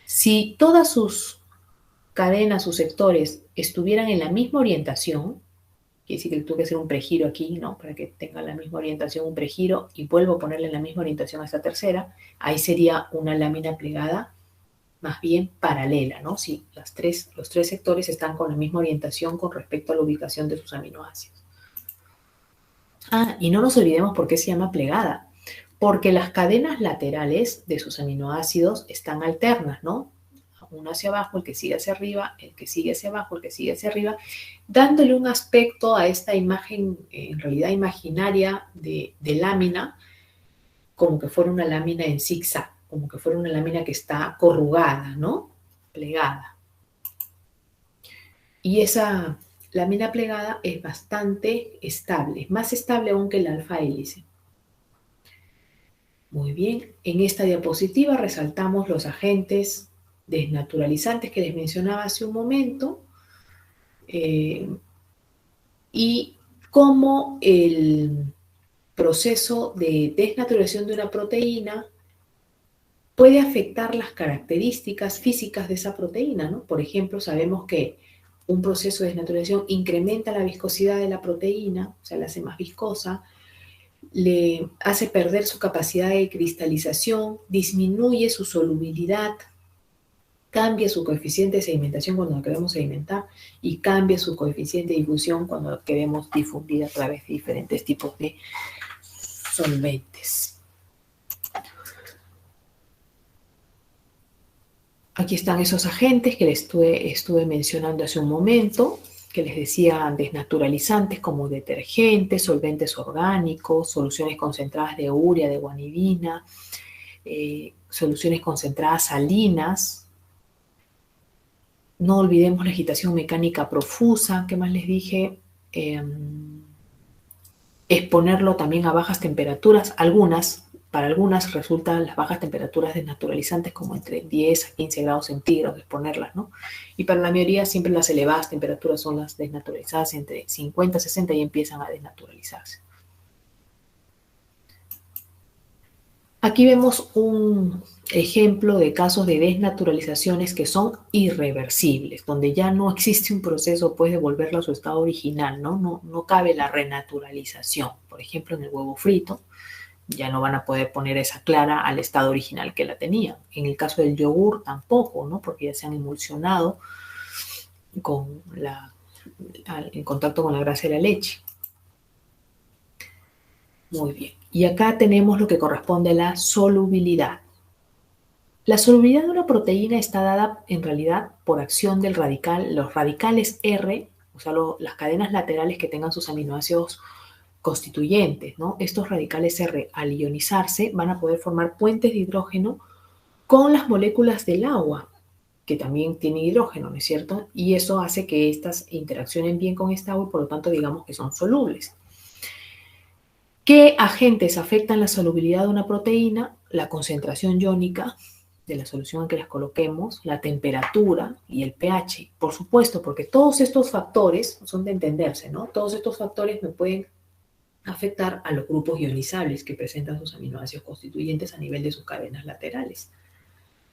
Si todas sus cadenas, sus sectores, estuvieran en la misma orientación, quiere decir que tuve que hacer un pregiro aquí, ¿no? Para que tenga la misma orientación, un pregiro, y vuelvo a ponerle la misma orientación a esta tercera, ahí sería una lámina plegada más bien paralela, ¿no? Si los tres sectores están con la misma orientación con respecto a la ubicación de sus aminoácidos. Y no nos olvidemos por qué se llama plegada, porque las cadenas laterales de sus aminoácidos están alternas, ¿no? Uno hacia abajo, el que sigue hacia arriba, el que sigue hacia abajo, el que sigue hacia arriba, dándole un aspecto a esta imagen, en realidad imaginaria, de lámina, como que fuera una lámina en zigzag, como que fuera una lámina que está corrugada, ¿no? Plegada. Y esa lámina plegada es bastante estable, más estable aún que el alfa hélice. Muy bien, en esta diapositiva resaltamos los agentes desnaturalizantes que les mencionaba hace un momento y cómo el proceso de desnaturalización de una proteína puede afectar las características físicas de esa proteína, ¿no? Por ejemplo, sabemos que un proceso de desnaturalización incrementa la viscosidad de la proteína, o sea, la hace más viscosa, le hace perder su capacidad de cristalización, disminuye su solubilidad, cambia su coeficiente de sedimentación cuando lo queremos sedimentar y cambia su coeficiente de difusión cuando lo queremos difundir a través de diferentes tipos de solventes. Aquí están esos agentes que les estuve mencionando hace un momento, que les decía desnaturalizantes como detergentes, solventes orgánicos, soluciones concentradas de urea, de guanidina, soluciones concentradas salinas. No olvidemos la agitación mecánica profusa. ¿Qué más les dije? Exponerlo también a bajas temperaturas. Para algunas resultan las bajas temperaturas desnaturalizantes como entre 10 a 15 grados centígrados, exponerlas, ¿no? Y para la mayoría siempre las elevadas temperaturas son las desnaturalizadas, entre 50 a 60 y empiezan a desnaturalizarse. Aquí vemos un ejemplo de casos de desnaturalizaciones que son irreversibles, donde ya no existe un proceso pues, de volverlo a su estado original, ¿no? No cabe la renaturalización. Por ejemplo, en el huevo frito, ya no van a poder poner esa clara al estado original que la tenían. En el caso del yogur tampoco, ¿no? Porque ya se han emulsionado en contacto con la grasa de la leche. Muy bien. Y acá tenemos lo que corresponde a la solubilidad. La solubilidad de una proteína está dada en realidad por acción del radical, los radicales R, o sea, las cadenas laterales que tengan sus aminoácidos constituyentes, ¿no? Estos radicales R, al ionizarse, van a poder formar puentes de hidrógeno con las moléculas del agua, que también tienen hidrógeno, ¿no es cierto? Y eso hace que estas interaccionen bien con esta agua y por lo tanto digamos que son solubles. ¿Qué agentes afectan la solubilidad de una proteína? La concentración iónica de la solución en que las coloquemos, la temperatura y el pH. Por supuesto, porque todos estos factores son de entenderse, ¿no? Todos estos factores me pueden afectar a los grupos ionizables que presentan sus aminoácidos constituyentes a nivel de sus cadenas laterales.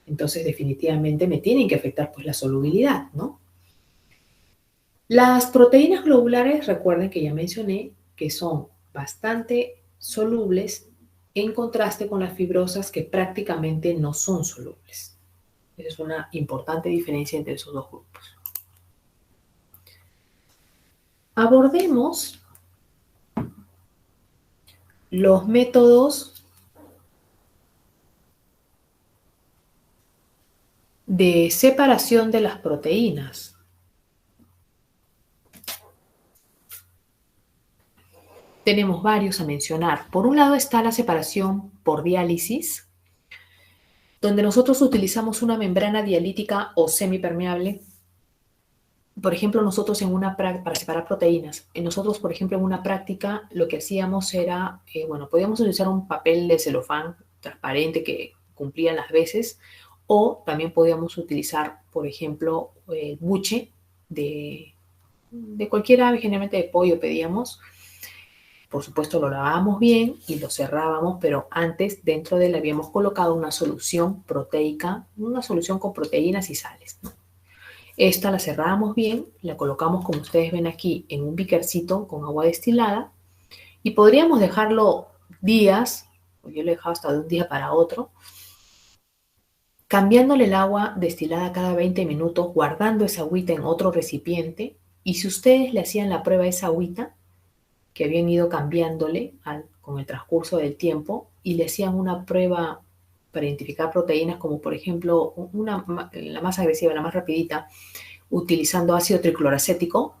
Entonces, definitivamente me tienen que afectar pues la solubilidad, ¿no? Las proteínas globulares, recuerden que ya mencioné que son bastante solubles en contraste con las fibrosas que prácticamente no son solubles. Esa es una importante diferencia entre esos dos grupos. Abordemos los métodos de separación de las proteínas. Tenemos varios a mencionar. Por un lado está la separación por diálisis, donde nosotros utilizamos una membrana dialítica o semipermeable. Por ejemplo, nosotros para separar proteínas, nosotros, por ejemplo, en una práctica, lo que hacíamos era, podíamos utilizar un papel de celofán transparente que cumplía las veces, o también podíamos utilizar, por ejemplo, el buche de cualquier ave, generalmente de pollo pedíamos. Por supuesto, lo lavábamos bien y lo cerrábamos, pero antes dentro de él habíamos colocado una solución proteica, una solución con proteínas y sales, ¿no? Esta la cerrábamos bien, la colocamos, como ustedes ven aquí, en un beakercito con agua destilada y podríamos dejarlo días, yo lo he dejado hasta de un día para otro, cambiándole el agua destilada cada 20 minutos, guardando esa agüita en otro recipiente. Y si ustedes le hacían la prueba a esa agüita, que habían ido cambiándole con el transcurso del tiempo, y le hacían una prueba para identificar proteínas, como por ejemplo, la más agresiva, la más rapidita, utilizando ácido tricloracético,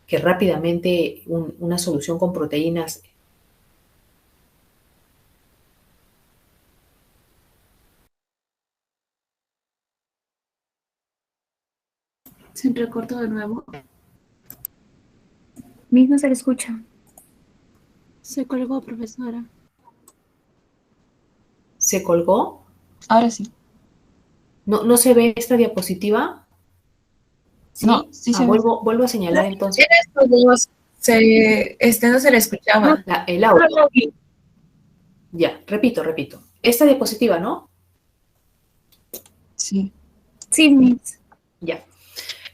que rápidamente una solución con proteínas. Se entrecortó de nuevo. Mismo se le escucha. Se colgó, profesora. ¿Se colgó? Ahora sí. ¿No se ve esta diapositiva? ¿Sí? No, sí se ve. Vuelvo a señalar entonces. No se le escuchaba. El audio. Ya, repito. Esta diapositiva, ¿no? Sí. Sí, Miss. Ya.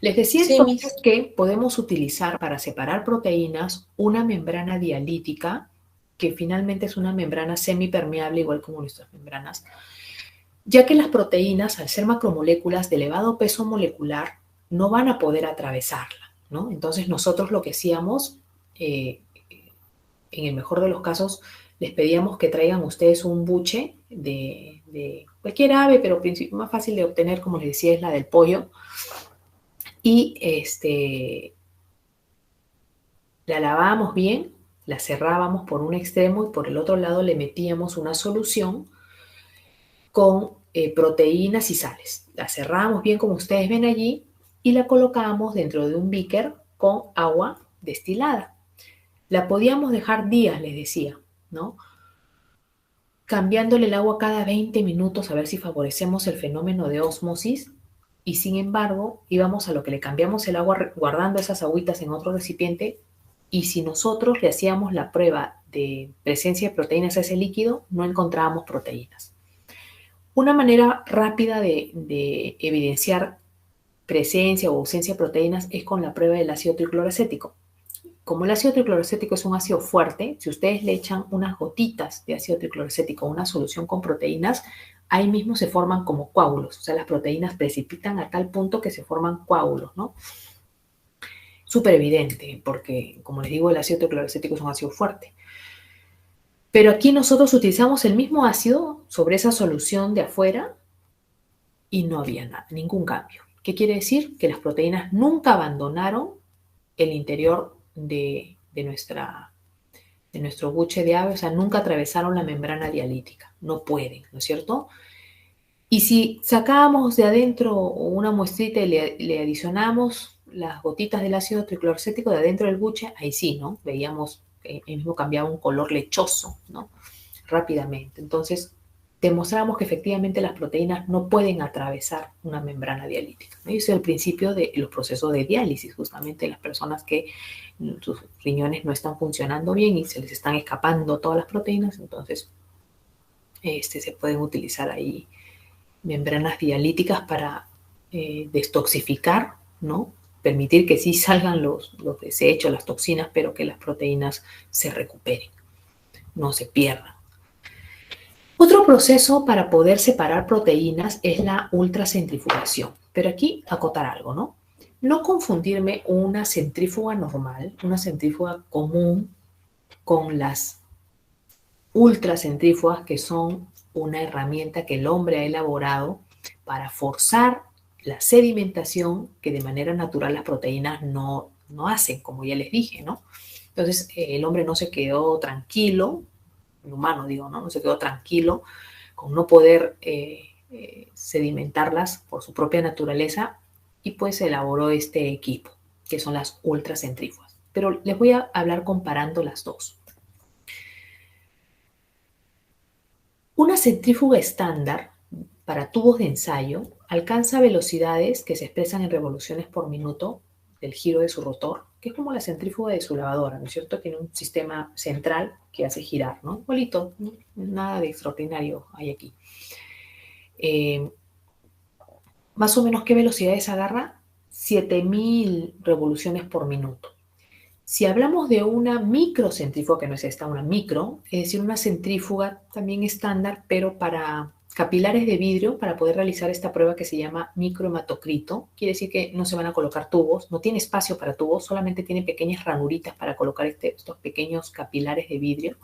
Les decía Sí, entonces que podemos utilizar para separar proteínas una membrana dialítica, que finalmente es una membrana semipermeable, igual como nuestras membranas, ya que las proteínas, al ser macromoléculas de elevado peso molecular, no van a poder atravesarla, ¿no? Entonces nosotros lo que hacíamos, en el mejor de los casos, les pedíamos que traigan ustedes un buche de cualquier ave, pero más fácil de obtener, como les decía, es la del pollo. Y la lavábamos bien, la cerrábamos por un extremo y por el otro lado le metíamos una solución con proteínas y sales. La cerrábamos bien, como ustedes ven allí, y la colocábamos dentro de un beaker con agua destilada. La podíamos dejar días, les decía, ¿no? Cambiándole el agua cada 20 minutos a ver si favorecemos el fenómeno de ósmosis. Y sin embargo, íbamos a lo que le cambiamos el agua, guardando esas agüitas en otro recipiente, y si nosotros le hacíamos la prueba de presencia de proteínas a ese líquido, no encontrábamos proteínas. Una manera rápida de evidenciar presencia o ausencia de proteínas es con la prueba del ácido tricloracético. Como el ácido tricloracético es un ácido fuerte, si ustedes le echan unas gotitas de ácido tricloracético a una solución con proteínas, ahí mismo se forman como coágulos. O sea, las proteínas precipitan a tal punto que se forman coágulos, ¿no? Súper evidente, porque, como les digo, el ácido tricloracético es un ácido fuerte. Pero aquí nosotros utilizamos el mismo ácido sobre esa solución de afuera y no había nada, ningún cambio. ¿Qué quiere decir? Que las proteínas nunca abandonaron el interior de nuestro buche de ave, o sea, nunca atravesaron la membrana dialítica. No pueden, ¿no es cierto? Y si sacábamos de adentro una muestrita y le adicionamos las gotitas del ácido tricloracético de adentro del buche, ahí sí, ¿no? Veíamos que el mismo cambiaba un color lechoso, ¿no? Rápidamente. Entonces, demostramos que efectivamente las proteínas no pueden atravesar una membrana dialítica, ¿no? Y ese es el principio de los procesos de diálisis, justamente las personas que sus riñones no están funcionando bien y se les están escapando todas las proteínas, entonces se pueden utilizar ahí membranas dialíticas para destoxificar, ¿no? Permitir que sí salgan los desechos, las toxinas, pero que las proteínas se recuperen, no se pierdan. Otro proceso para poder separar proteínas es la ultracentrifugación. Pero aquí acotar algo, ¿no? No confundirme una centrífuga normal, una centrífuga común, con las ultracentrífugas, que son una herramienta que el hombre ha elaborado para forzar la sedimentación que de manera natural las proteínas no hacen, como ya les dije, ¿no? Entonces, el hombre no se quedó tranquilo, el humano digo, ¿no? No se quedó tranquilo con no poder sedimentarlas por su propia naturaleza y pues se elaboró este equipo, que son las ultracentrífugas. Pero les voy a hablar comparando las dos. Una centrífuga estándar para tubos de ensayo alcanza velocidades que se expresan en revoluciones por minuto del giro de su rotor, que es como la centrífuga de su lavadora, ¿no es cierto? Tiene un sistema central que hace girar, ¿no? Igualito, ¿no? Nada de extraordinario hay aquí. Más o menos, ¿qué velocidades agarra? 7000 revoluciones por minuto. Si hablamos de una microcentrífuga, que no es esta, una micro, es decir, una centrífuga también estándar, pero para capilares de vidrio, para poder realizar esta prueba que se llama microhematocrito, quiere decir que no se van a colocar tubos, no tiene espacio para tubos, solamente tiene pequeñas ranuritas para colocar estos pequeños capilares de vidrio.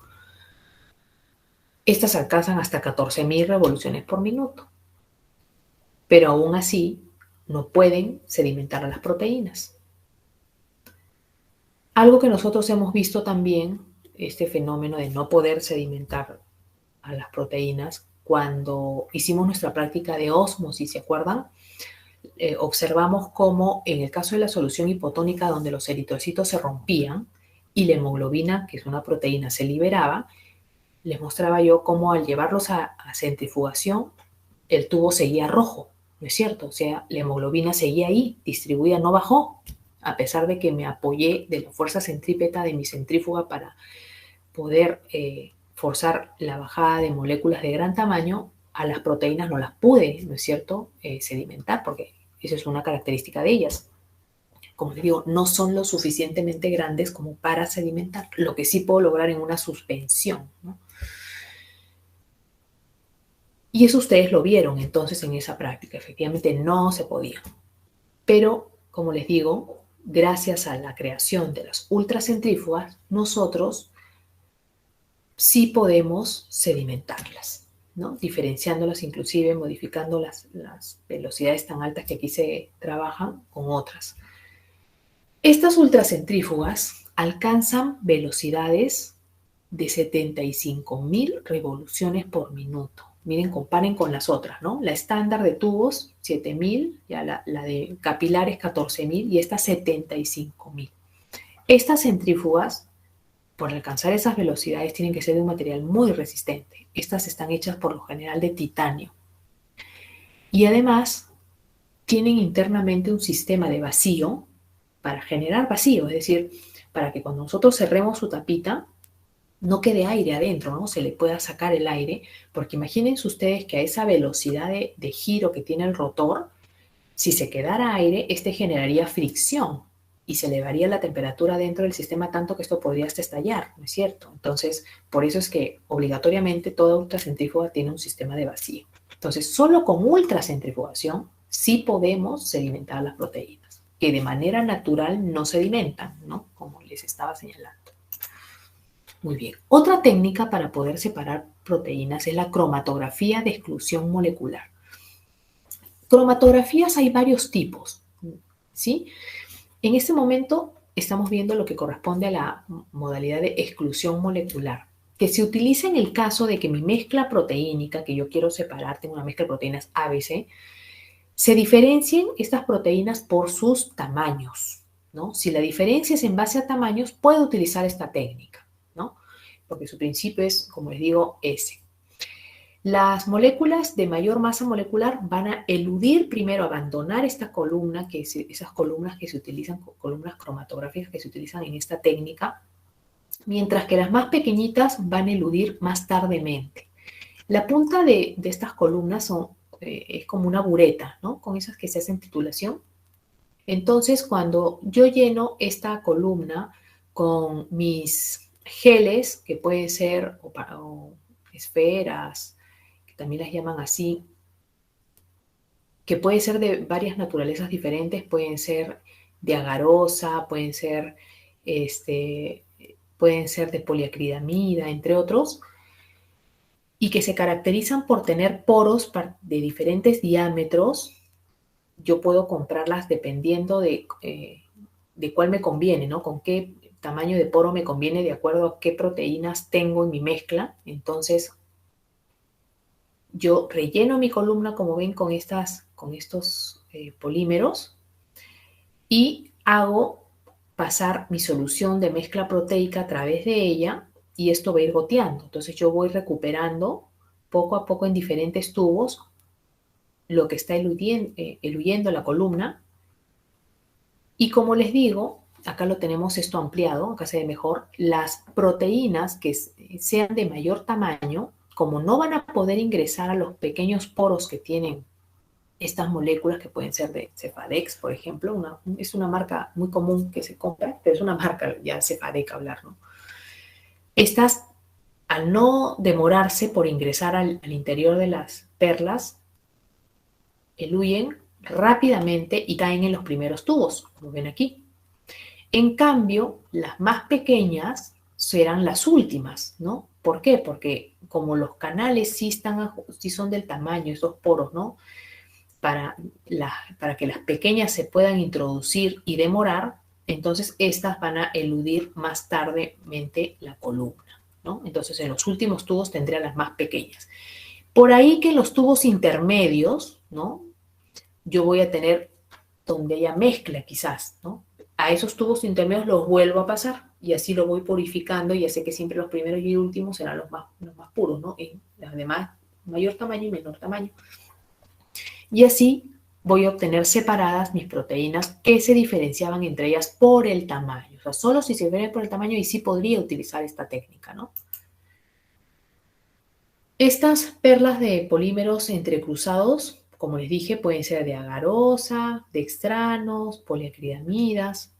Estas alcanzan hasta 14.000 revoluciones por minuto, pero aún así no pueden sedimentar a las proteínas. Algo que nosotros hemos visto también, este fenómeno de no poder sedimentar a las proteínas, cuando hicimos nuestra práctica de ósmosis, ¿se acuerdan? Observamos cómo en el caso de la solución hipotónica, donde los eritrocitos se rompían y la hemoglobina, que es una proteína, se liberaba, les mostraba yo cómo al llevarlos a centrifugación, el tubo seguía rojo, ¿no es cierto? O sea, la hemoglobina seguía ahí, distribuida, no bajó, a pesar de que me apoyé de la fuerza centrípeta de mi centrífuga para poder forzar la bajada de moléculas de gran tamaño, a las proteínas no las pude, ¿no es cierto?, sedimentar, porque esa es una característica de ellas. Como les digo, no son lo suficientemente grandes como para sedimentar, lo que sí puedo lograr en una suspensión, ¿no? Y eso ustedes lo vieron entonces en esa práctica, efectivamente no se podía. Pero, como les digo, gracias a la creación de las ultracentrífugas, nosotros sí podemos sedimentarlas, ¿no? Diferenciándolas, inclusive modificando las velocidades tan altas que aquí se trabajan con otras. Estas ultracentrífugas alcanzan velocidades de 75.000 revoluciones por minuto. Miren, comparen con las otras, ¿no? La estándar de tubos, 7.000, ya la de capilares, 14.000, y esta 75.000. Estas centrífugas, por alcanzar esas velocidades, tienen que ser de un material muy resistente. Estas están hechas por lo general de titanio. Y además, tienen internamente un sistema de vacío para generar vacío, es decir, para que cuando nosotros cerremos su tapita, no quede aire adentro, ¿no? Se le pueda sacar el aire, porque imagínense ustedes que a esa velocidad de giro que tiene el rotor, si se quedara aire, este generaría fricción y se elevaría la temperatura dentro del sistema tanto que esto podría hasta estallar, ¿no es cierto? Entonces, por eso es que obligatoriamente toda ultracentrífuga tiene un sistema de vacío. Entonces, solo con ultracentrifugación sí podemos sedimentar las proteínas, que de manera natural no sedimentan, ¿no? Como les estaba señalando. Muy bien. Otra técnica para poder separar proteínas es la cromatografía de exclusión molecular. Cromatografías hay varios tipos, ¿sí? En este momento estamos viendo lo que corresponde a la modalidad de exclusión molecular, que se utiliza en el caso de que mi mezcla proteínica, que yo quiero separar, tengo una mezcla de proteínas ABC, se diferencien estas proteínas por sus tamaños, ¿no? Si la diferencia es en base a tamaños, puedo utilizar esta técnica, ¿no? Porque su principio es, como les digo, ese. Las moléculas de mayor masa molecular van a eludir primero, abandonar esta columna, esas columnas que se utilizan, columnas cromatográficas que se utilizan en esta técnica, mientras que las más pequeñitas van a eludir más tardemente. La punta de estas columnas es como una bureta, ¿no? Con esas que se hacen titulación. Entonces, cuando yo lleno esta columna con mis geles, que pueden ser o esferas, que también las llaman así, que pueden ser de varias naturalezas diferentes, pueden ser de agarosa, pueden ser de poliacridamida, entre otros, y que se caracterizan por tener poros de diferentes diámetros. Yo puedo comprarlas dependiendo de cuál me conviene, ¿no? Con qué tamaño de poro me conviene de acuerdo a qué proteínas tengo en mi mezcla. Entonces, yo relleno mi columna, como ven, con estos polímeros y hago pasar mi solución de mezcla proteica a través de ella y esto va a ir goteando. Entonces yo voy recuperando poco a poco en diferentes tubos lo que está eluyendo la columna. Y como les digo, acá lo tenemos esto ampliado, acá se ve mejor, las proteínas que sean de mayor tamaño, como no van a poder ingresar a los pequeños poros que tienen estas moléculas, que pueden ser de Cefadex, por ejemplo, es una marca muy común que se compra, pero es una marca ya Cefadex hablar, ¿no? Estas, al no demorarse por ingresar al interior de las perlas, eluyen rápidamente y caen en los primeros tubos, como ven aquí. En cambio, las más pequeñas serán las últimas, ¿no? ¿Por qué? Porque como los canales sí son del tamaño, esos poros, ¿no? Para que las pequeñas se puedan introducir y demorar, entonces estas van a eludir más tardemente la columna, ¿no? Entonces en los últimos tubos tendré a las más pequeñas. Por ahí que en los tubos intermedios, ¿no? Yo voy a tener donde haya mezcla quizás, ¿no? A esos tubos intermedios los vuelvo a pasar y así lo voy purificando y ya sé que siempre los primeros y últimos serán los más puros, ¿no? Y además, mayor tamaño y menor tamaño. Y así voy a obtener separadas mis proteínas que se diferenciaban entre ellas por el tamaño. O sea, solo si se diferencian por el tamaño y sí podría utilizar esta técnica, ¿no? Estas perlas de polímeros entrecruzados, como les dije, pueden ser de agarosa, dextranos, poliacridamidas,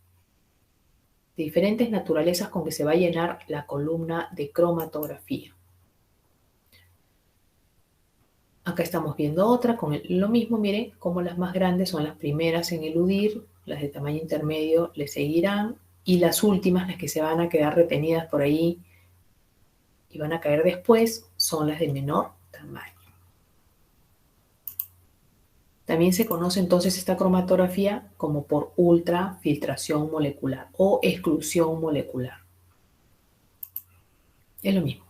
de diferentes naturalezas con que se va a llenar la columna de cromatografía. Acá estamos viendo otra con lo mismo, miren, como las más grandes son las primeras en eludir, las de tamaño intermedio le seguirán y las últimas, las que se van a quedar retenidas por ahí y van a caer después, son las de menor tamaño. También se conoce entonces esta cromatografía como por ultrafiltración molecular o exclusión molecular. Es lo mismo.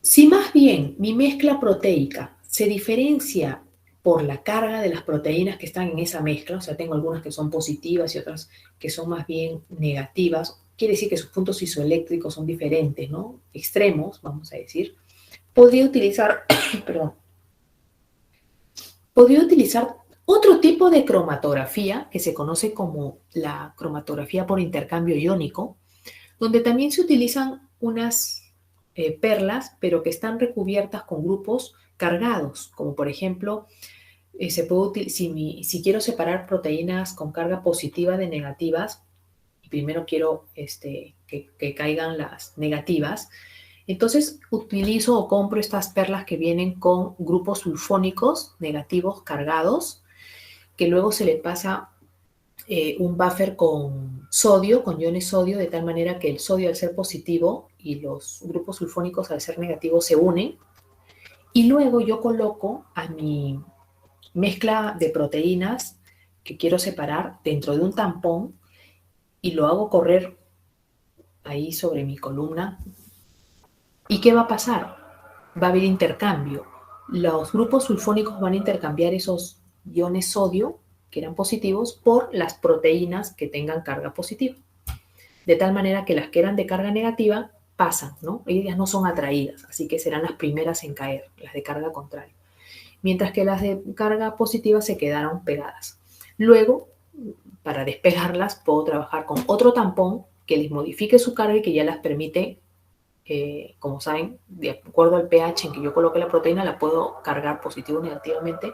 Si más bien mi mezcla proteica se diferencia por la carga de las proteínas que están en esa mezcla, o sea, tengo algunas que son positivas y otras que son más bien negativas, quiere decir que sus puntos isoeléctricos son diferentes, ¿no? Extremos, vamos a decir. Podría utilizar, podría utilizar otro tipo de cromatografía que se conoce como la cromatografía por intercambio iónico, donde también se utilizan unas perlas, pero que están recubiertas con grupos cargados, como por ejemplo, si quiero separar proteínas con carga positiva de negativas, y primero quiero que caigan las negativas, entonces utilizo o compro estas perlas que vienen con grupos sulfónicos negativos cargados, que luego se le pasa un buffer con sodio, con iones sodio, de tal manera que el sodio al ser positivo y los grupos sulfónicos al ser negativos se unen. Y luego yo coloco a mi mezcla de proteínas que quiero separar dentro de un tampón y lo hago correr ahí sobre mi columna. ¿Y qué va a pasar? Va a haber intercambio. Los grupos sulfónicos van a intercambiar esos iones sodio, que eran positivos, por las proteínas que tengan carga positiva. De tal manera que las que eran de carga negativa pasan, ¿no? Ellas no son atraídas, así que serán las primeras en caer, las de carga contraria. Mientras que las de carga positiva se quedaron pegadas. Luego, para despegarlas, puedo trabajar con otro tampón que les modifique su carga y que ya las permite, como saben, de acuerdo al pH en que yo coloque la proteína, la puedo cargar positivo o negativamente.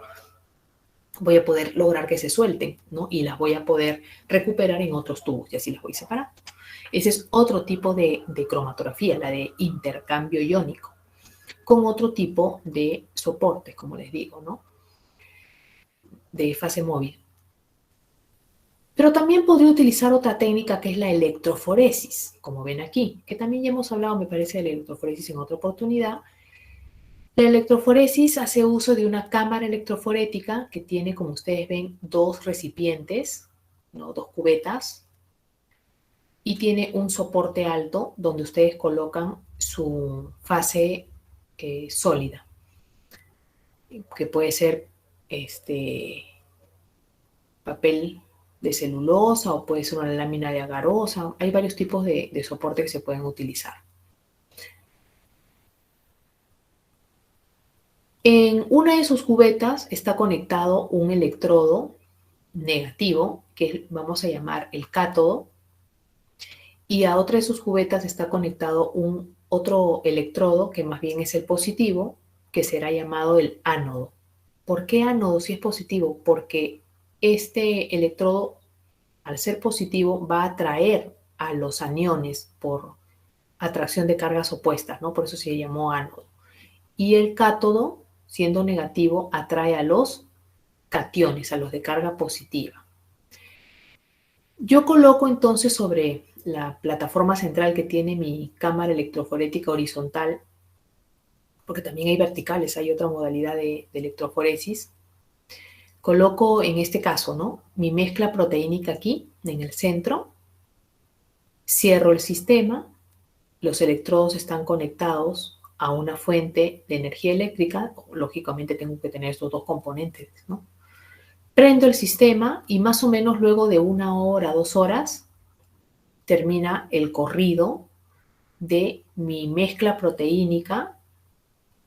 Voy a poder lograr que se suelten, ¿no? Y las voy a poder recuperar en otros tubos y así las voy separando. Ese es otro tipo de cromatografía, la de intercambio iónico, con otro tipo de soportes, como les digo, ¿no? De fase móvil. Pero también podría utilizar otra técnica que es la electroforesis, como ven aquí, que también ya hemos hablado, me parece, de la electroforesis en otra oportunidad. La electroforesis hace uso de una cámara electroforética que tiene, como ustedes ven, dos recipientes, ¿no? Dos cubetas, y tiene un soporte alto donde ustedes colocan su fase sólida, que puede ser papel de celulosa o puede ser una lámina de agarosa. Hay varios tipos de soporte que se pueden utilizar. En una de sus cubetas está conectado un electrodo negativo, que vamos a llamar el cátodo, y a otra de sus cubetas está conectado otro electrodo, que más bien es el positivo, que será llamado el ánodo. ¿Por qué ánodo si es positivo? Porque este electrodo, al ser positivo, va a atraer a los aniones por atracción de cargas opuestas, ¿no? Por eso se llamó ánodo. Y el cátodo, siendo negativo, atrae a los cationes, a los de carga positiva. Yo coloco entonces sobre la plataforma central que tiene mi cámara electroforética horizontal, porque también hay verticales, hay otra modalidad de electroforesis. Coloco en este caso, ¿no?, mi mezcla proteínica aquí, en el centro. Cierro el sistema. Los electrodos están conectados a una fuente de energía eléctrica. Lógicamente tengo que tener estos dos componentes, ¿no? Prendo el sistema y más o menos luego de 1 hora, 2 horas, termina el corrido de mi mezcla proteínica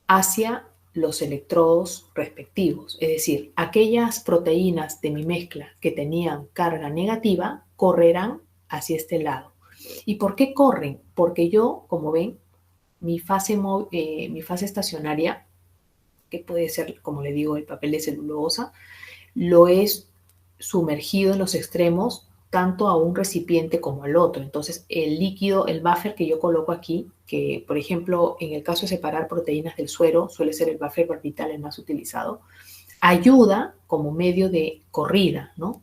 hacia los electrodos respectivos. Es decir, aquellas proteínas de mi mezcla que tenían carga negativa correrán hacia este lado. ¿Y por qué corren? Porque yo, como ven, mi fase estacionaria, que puede ser, como le digo, el papel de celulosa, lo he sumergido en los extremos tanto a un recipiente como al otro. Entonces, el líquido, el buffer que yo coloco aquí, que por ejemplo, en el caso de separar proteínas del suero, suele ser el buffer barbital el más utilizado, ayuda como medio de corrida, ¿no?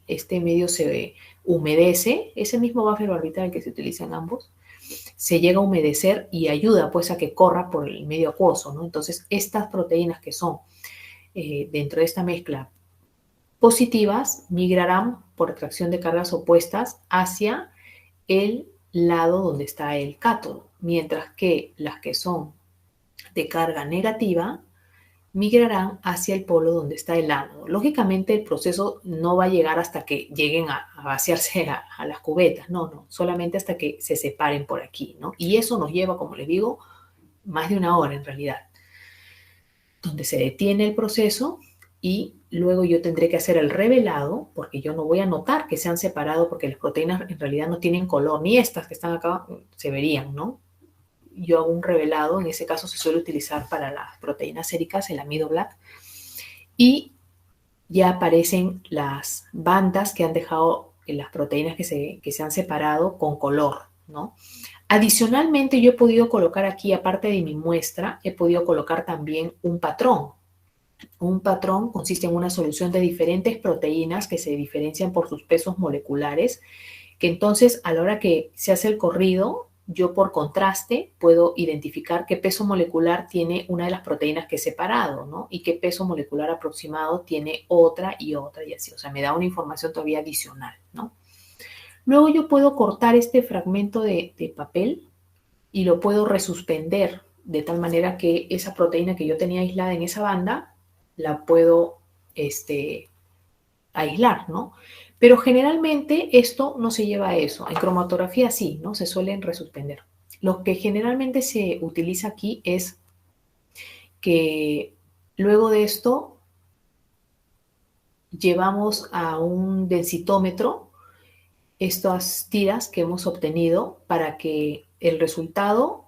Este medio se humedece, ese mismo buffer barbital que se utiliza en ambos, se llega a humedecer y ayuda pues a que corra por el medio acuoso, ¿no? Entonces, estas proteínas que son dentro de esta mezcla positivas migrarán por atracción de cargas opuestas hacia el lado donde está el cátodo, mientras que las que son de carga negativa migrarán hacia el polo donde está el ánodo. Lógicamente el proceso no va a llegar hasta que lleguen a vaciarse a las cubetas, no, solamente hasta que se separen por aquí, ¿no? Y eso nos lleva, como les digo, más de 1 hora en realidad, donde se detiene el proceso y luego yo tendré que hacer el revelado, porque yo no voy a notar que se han separado, porque las proteínas en realidad no tienen color, ni estas que están acá se verían, ¿no? Yo hago un revelado, en ese caso se suele utilizar para las proteínas séricas, el amido black, y ya aparecen las bandas que han dejado las proteínas que se han separado con color, ¿no? Adicionalmente, yo he podido colocar aquí, aparte de mi muestra, he podido colocar también un patrón. Un patrón consiste en una solución de diferentes proteínas que se diferencian por sus pesos moleculares, que entonces a la hora que se hace el corrido, yo por contraste puedo identificar qué peso molecular tiene una de las proteínas que he separado, ¿no? Y qué peso molecular aproximado tiene otra y así. O sea, me da una información todavía adicional, ¿no? Luego yo puedo cortar este fragmento de papel y lo puedo resuspender de tal manera que esa proteína que yo tenía aislada en esa banda la puedo aislar, ¿no? Pero generalmente esto no se lleva a eso. En cromatografía sí, ¿no? Se suelen resuspender. Lo que generalmente se utiliza aquí es que luego de esto llevamos a un densitómetro estas tiras que hemos obtenido para que el resultado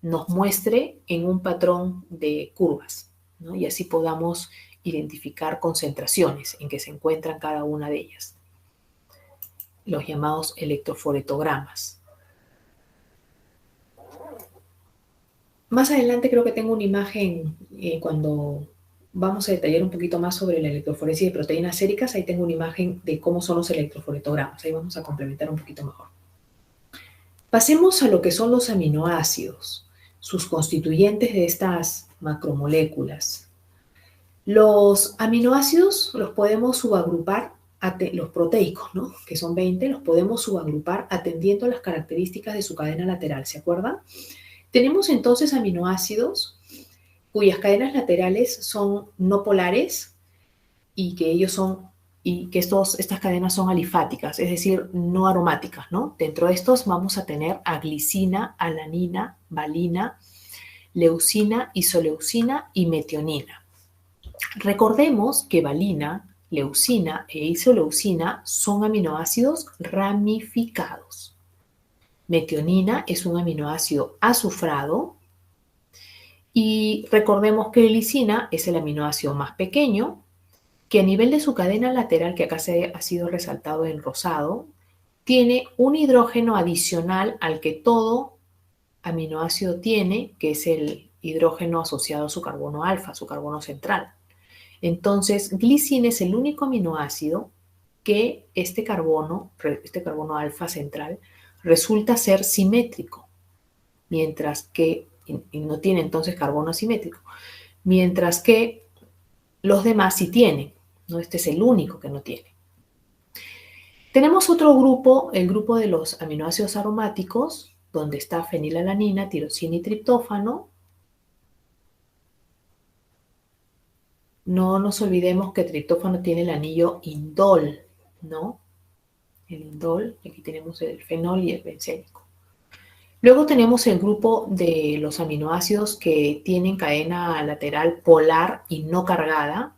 nos muestre en un patrón de curvas, ¿no? Y así podamos identificar concentraciones en que se encuentran cada una de ellas, los llamados electroforetogramas. Más adelante creo que tengo una imagen cuando vamos a detallar un poquito más sobre la electroforesis de proteínas séricas. Ahí tengo una imagen de cómo son los electroforetogramas. Ahí vamos a complementar un poquito mejor. Pasemos a lo que son los aminoácidos, sus constituyentes de estas macromoléculas. Los aminoácidos los podemos subagrupar, los proteicos, ¿no?, que son 20, los podemos subagrupar atendiendo a las características de su cadena lateral, ¿se acuerdan? Tenemos entonces aminoácidos cuyas cadenas laterales son no polares y que estas cadenas son alifáticas, es decir, no aromáticas, ¿no? Dentro de estos vamos a tener a glicina, alanina, valina, leucina, isoleucina y metionina. Recordemos que valina, leucina e isoleucina son aminoácidos ramificados. Metionina es un aminoácido azufrado y recordemos que glicina es el aminoácido más pequeño, que a nivel de su cadena lateral, que acá ha sido resaltado en rosado, tiene un hidrógeno adicional al que todo aminoácido tiene, que es el hidrógeno asociado a su carbono alfa, su carbono central. Entonces, glicina es el único aminoácido que este carbono alfa central, resulta ser simétrico, mientras que, y no tiene entonces carbono asimétrico, mientras que los demás sí tienen, ¿no? Este es el único que no tiene. Tenemos otro grupo, el grupo de los aminoácidos aromáticos, donde está fenilalanina, tirosina y triptófano. No nos olvidemos que el triptófano tiene el anillo indol, ¿no? El indol, aquí tenemos el fenol y el bencénico. Luego tenemos el grupo de los aminoácidos que tienen cadena lateral polar y no cargada,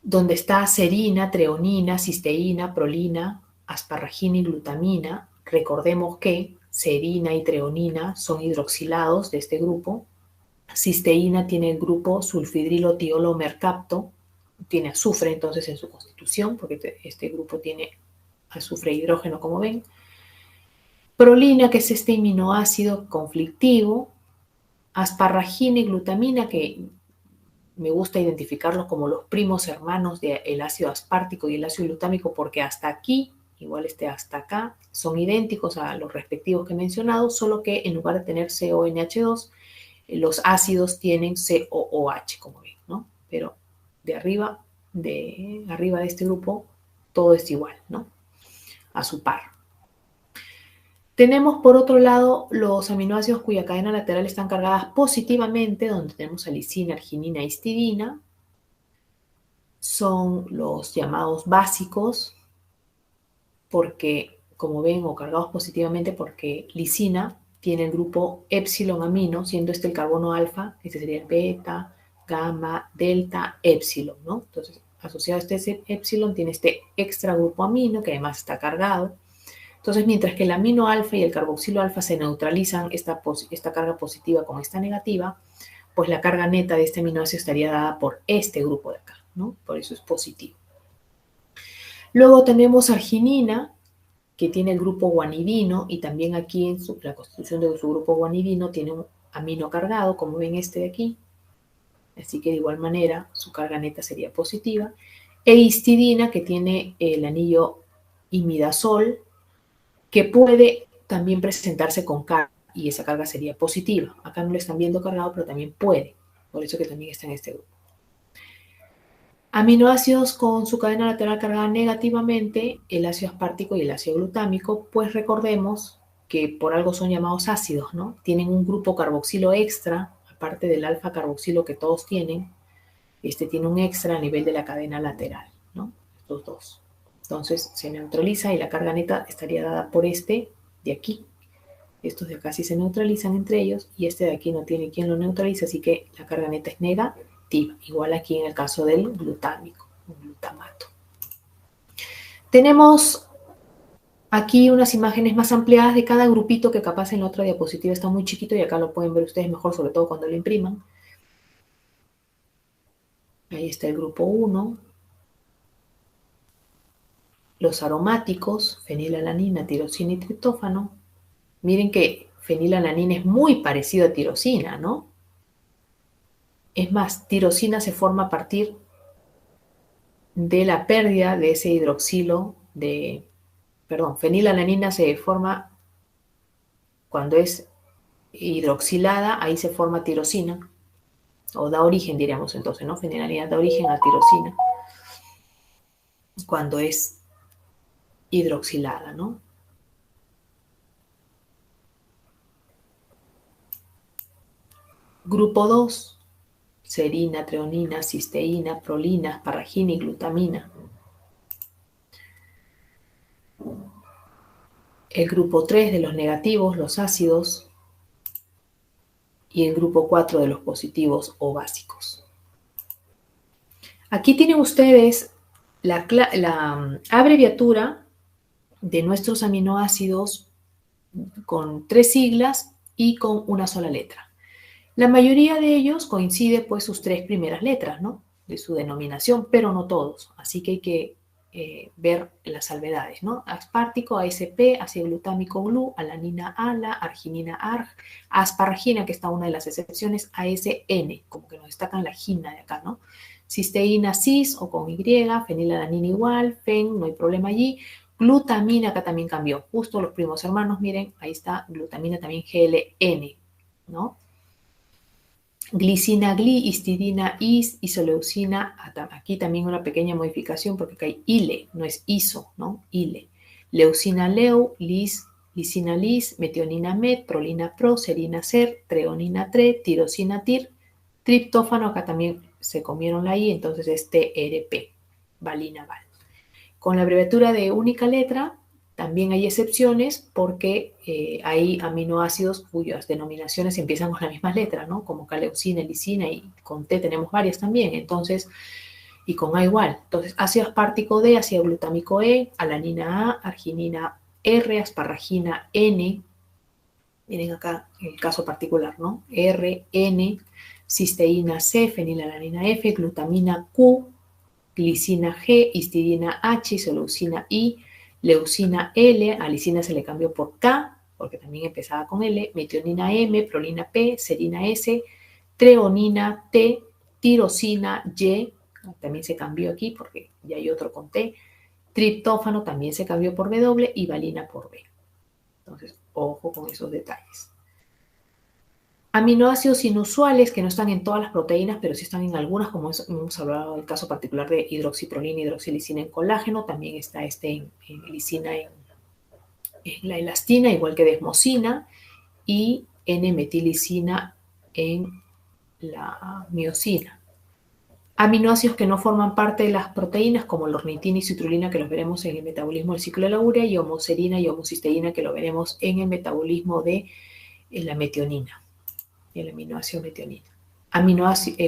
donde está serina, treonina, cisteína, prolina, asparragina y glutamina. Recordemos que serina y treonina son hidroxilados de este grupo. Cisteína tiene el grupo sulfidrilo-tiolo mercapto, tiene azufre entonces en su constitución, porque este grupo tiene azufre e hidrógeno, como ven. Prolina, que es este aminoácido conflictivo. Asparragina y glutamina, que me gusta identificarlos como los primos hermanos del ácido aspartico y el ácido glutámico, porque hasta aquí, igual hasta acá, son idénticos a los respectivos que he mencionado, solo que en lugar de tener CONH2, los ácidos tienen COOH, como ven, ¿no? Pero de arriba de este grupo, todo es igual, ¿no? A su par. Tenemos, por otro lado, los aminoácidos cuya cadena lateral están cargadas positivamente, donde tenemos alicina, arginina, histidina. Son los llamados básicos, porque, como ven, o cargados positivamente, porque lisina tiene el grupo épsilon amino, siendo este el carbono alfa, este sería el beta, gamma, delta, épsilon, ¿no? Entonces, asociado a este épsilon, tiene este extra grupo amino, que además está cargado. Entonces, mientras que el amino alfa y el carboxilo alfa se neutralizan esta carga positiva con esta negativa, pues la carga neta de este aminoácido estaría dada por este grupo de acá, ¿no? Por eso es positivo. Luego tenemos arginina, que tiene el grupo guanidino, y también aquí en la constitución de su grupo guanidino tiene un amino cargado, como ven este de aquí. Así que de igual manera su carga neta sería positiva. E histidina, que tiene el anillo imidazol, que puede también presentarse con carga, y esa carga sería positiva. Acá no lo están viendo cargado, pero también puede. Por eso que también está en este grupo. Aminoácidos con su cadena lateral cargada negativamente, el ácido aspartico y el ácido glutámico, pues recordemos que por algo son llamados ácidos, ¿no? Tienen un grupo carboxilo extra, aparte del alfa carboxilo que todos tienen. Este tiene un extra a nivel de la cadena lateral, ¿no? Estos dos. Entonces se neutraliza y la carga neta estaría dada por este de aquí. Estos de acá sí se neutralizan entre ellos y este de aquí no tiene quien lo neutralice, así que la carga neta es negativa. Igual aquí en el caso del glutámico, glutamato. Tenemos aquí unas imágenes más ampliadas de cada grupito, que capaz en la otra diapositiva está muy chiquito y acá lo pueden ver ustedes mejor, sobre todo cuando lo impriman. Ahí está el grupo 1. Los aromáticos, fenilalanina, tirosina y triptófano. Miren que fenilalanina es muy parecido a tirosina, ¿no? Es más, tirosina se forma a partir de la pérdida de ese hidroxilo fenilalanina se forma cuando es hidroxilada, ahí se forma tirosina, o da origen, diríamos entonces, ¿no? Fenilalanina da origen a tirosina cuando es hidroxilada, ¿no? Grupo 2, serina, treonina, cisteína, prolina, asparagina y glutamina. El grupo 3 de los negativos, los ácidos, y el grupo 4 de los positivos o básicos. Aquí tienen ustedes la abreviatura de nuestros aminoácidos con 3 siglas y con una sola letra. La mayoría de ellos coincide pues sus 3 primeras letras, ¿no? De su denominación, pero no todos. Así que hay que ver las salvedades, ¿no? Aspartico, ASP, ácido glutámico GLU, alanina ALA, arginina ARG, asparagina, que está una de las excepciones, ASN, como que nos destacan la gina de acá, ¿no? Cisteína cis o con Y, fenilalanina igual, fen, no hay problema allí. Glutamina, acá también cambió, justo los primos hermanos, miren, ahí está, glutamina también GLN, ¿no? Glicina, gli, histidina, is, isoleucina, aquí también una pequeña modificación porque acá hay ile, no es iso, ¿no? Ile. Leucina, leu, lis, lisina, lis, metionina, met, prolina, pro, serina, ser, treonina, tre, tirosina, tir, triptófano, acá también se comieron la i, entonces es TRP, valina, val. Con la abreviatura de única letra, también hay excepciones porque hay aminoácidos cuyas denominaciones empiezan con las mismas letras, ¿no? Como caleucina, lisina y con T tenemos varias también, entonces, y con A igual. Entonces, ácido aspartico D, ácido glutámico E, alanina A, arginina R, asparagina N, miren acá el caso particular, ¿no? R, N, cisteína C, fenilalanina F, glutamina Q, glicina G, histidina H, isoleucina I, leucina L, a lisina se le cambió por K, porque también empezaba con L, metionina M, prolina P, serina S, treonina T, tirosina Y, también se cambió aquí porque ya hay otro con T, triptófano también se cambió por W y valina por B. Entonces, ojo con esos detalles. Aminoácidos inusuales que no están en todas las proteínas, pero sí están en algunas, como hemos hablado del caso particular de hidroxiprolina y hidroxilisina en colágeno, también está en lisina en la elastina, igual que desmosina, y N-metilisina en la miosina. Aminoácidos que no forman parte de las proteínas, como la ornitina y citrulina, que los veremos en el metabolismo del ciclo de la urea, y homoserina y homocisteína, que lo veremos en el metabolismo de la metionina. El aminoácido metionina.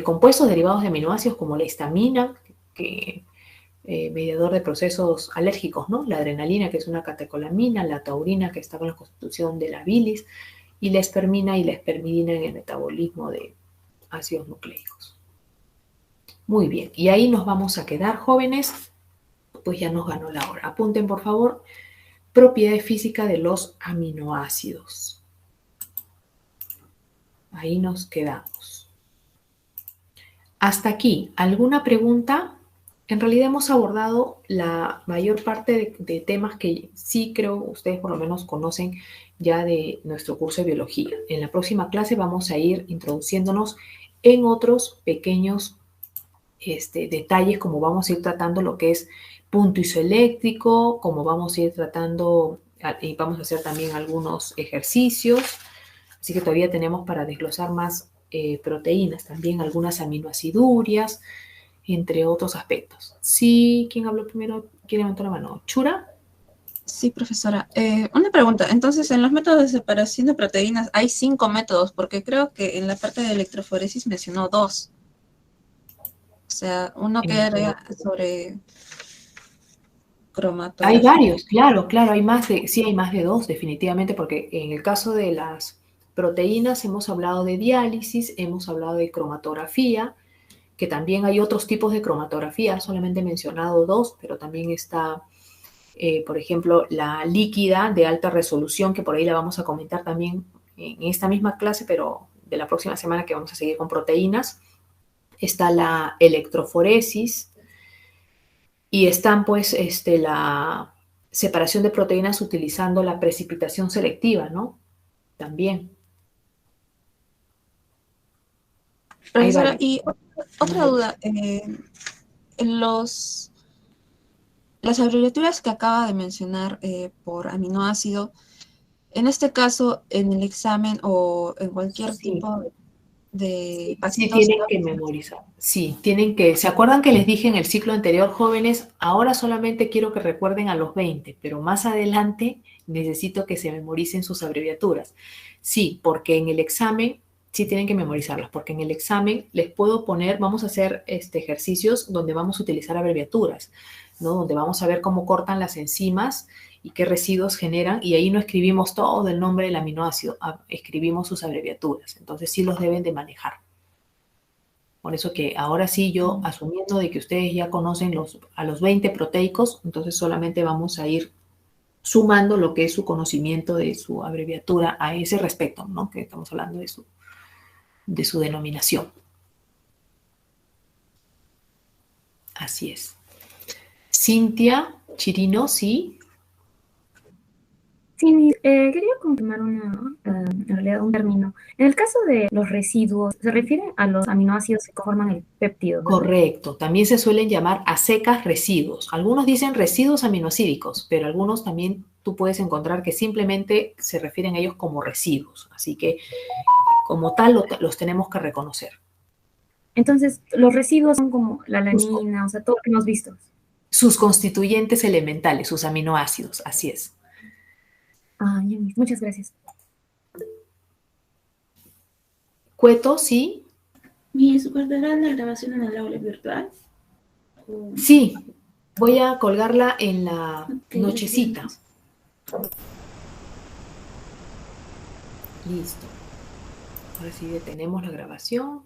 Compuestos derivados de aminoácidos como la histamina, mediador de procesos alérgicos, ¿no? La adrenalina, que es una catecolamina, la taurina, que está con la constitución de la bilis, y la espermina y la espermidina en el metabolismo de ácidos nucleicos. Muy bien, y ahí nos vamos a quedar, jóvenes, pues ya nos ganó la hora. Apunten, por favor, propiedades físicas de los aminoácidos. Ahí nos quedamos. Hasta aquí, ¿alguna pregunta? En realidad hemos abordado la mayor parte de temas que sí creo ustedes por lo menos conocen ya de nuestro curso de biología. En la próxima clase vamos a ir introduciéndonos en otros pequeños detalles, como vamos a ir tratando lo que es punto isoeléctrico, como vamos a ir tratando, y vamos a hacer también algunos ejercicios. Así que todavía tenemos para desglosar más proteínas, también algunas aminoacidurias, entre otros aspectos. Sí, ¿quién habló primero? ¿Quién levantó la mano? ¿Chura? Sí, profesora. Una pregunta. Entonces, en los métodos de separación de proteínas hay 5 métodos, porque creo que en la parte de electroforesis mencionó 2. O sea, uno que era sobre cromatografía. Hay varios, claro, hay más de 2, definitivamente, porque en el caso de las proteínas hemos hablado de diálisis, hemos hablado de cromatografía, que también hay otros tipos de cromatografía, solamente he mencionado 2, pero también está, por ejemplo, la líquida de alta resolución, que por ahí la vamos a comentar también en esta misma clase, pero de la próxima semana, que vamos a seguir con proteínas. Está la electroforesis y están pues la separación de proteínas utilizando la precipitación selectiva, ¿no? También. Profesora, y otra duda, las abreviaturas que acaba de mencionar por aminoácido, en este caso, en el examen o en cualquier tipo de Sí pasitos. tienen que memorizar. Sí, tienen que. ¿Se acuerdan que les dije en el ciclo anterior, jóvenes? Ahora solamente quiero que recuerden a los 20, pero más adelante necesito que se memoricen sus abreviaturas. Sí, porque en el examen sí tienen que memorizarlas, porque en el examen les puedo poner, vamos a hacer ejercicios donde vamos a utilizar abreviaturas, ¿no? Donde vamos a ver cómo cortan las enzimas y qué residuos generan, y ahí no escribimos todo el nombre del aminoácido, escribimos sus abreviaturas. Entonces sí los deben de manejar. Por eso que ahora sí yo, asumiendo de que ustedes ya conocen a los 20 proteicos, entonces solamente vamos a ir sumando lo que es su conocimiento de su abreviatura a ese respecto, ¿no? Que estamos hablando de su denominación. Así es. Cintia Chirino, sí. Sí, quería confirmar en realidad un término. En el caso de los residuos, se refiere a los aminoácidos que conforman el péptido, ¿verdad? Correcto. También se suelen llamar a secas residuos. Algunos dicen residuos aminoácidicos, pero algunos también tú puedes encontrar que simplemente se refieren a ellos como residuos. Así que como tal los tenemos que reconocer. Entonces, los residuos son como la alanina, o sea, todo lo que hemos visto. Sus constituyentes elementales, sus aminoácidos, así es. Ah, ya, muchas gracias. Cueto, sí. Miss, ¿guardarán la grabación en el aula virtual? Sí, voy a colgarla en la nochecita. Listo. Ahora sí detenemos la grabación.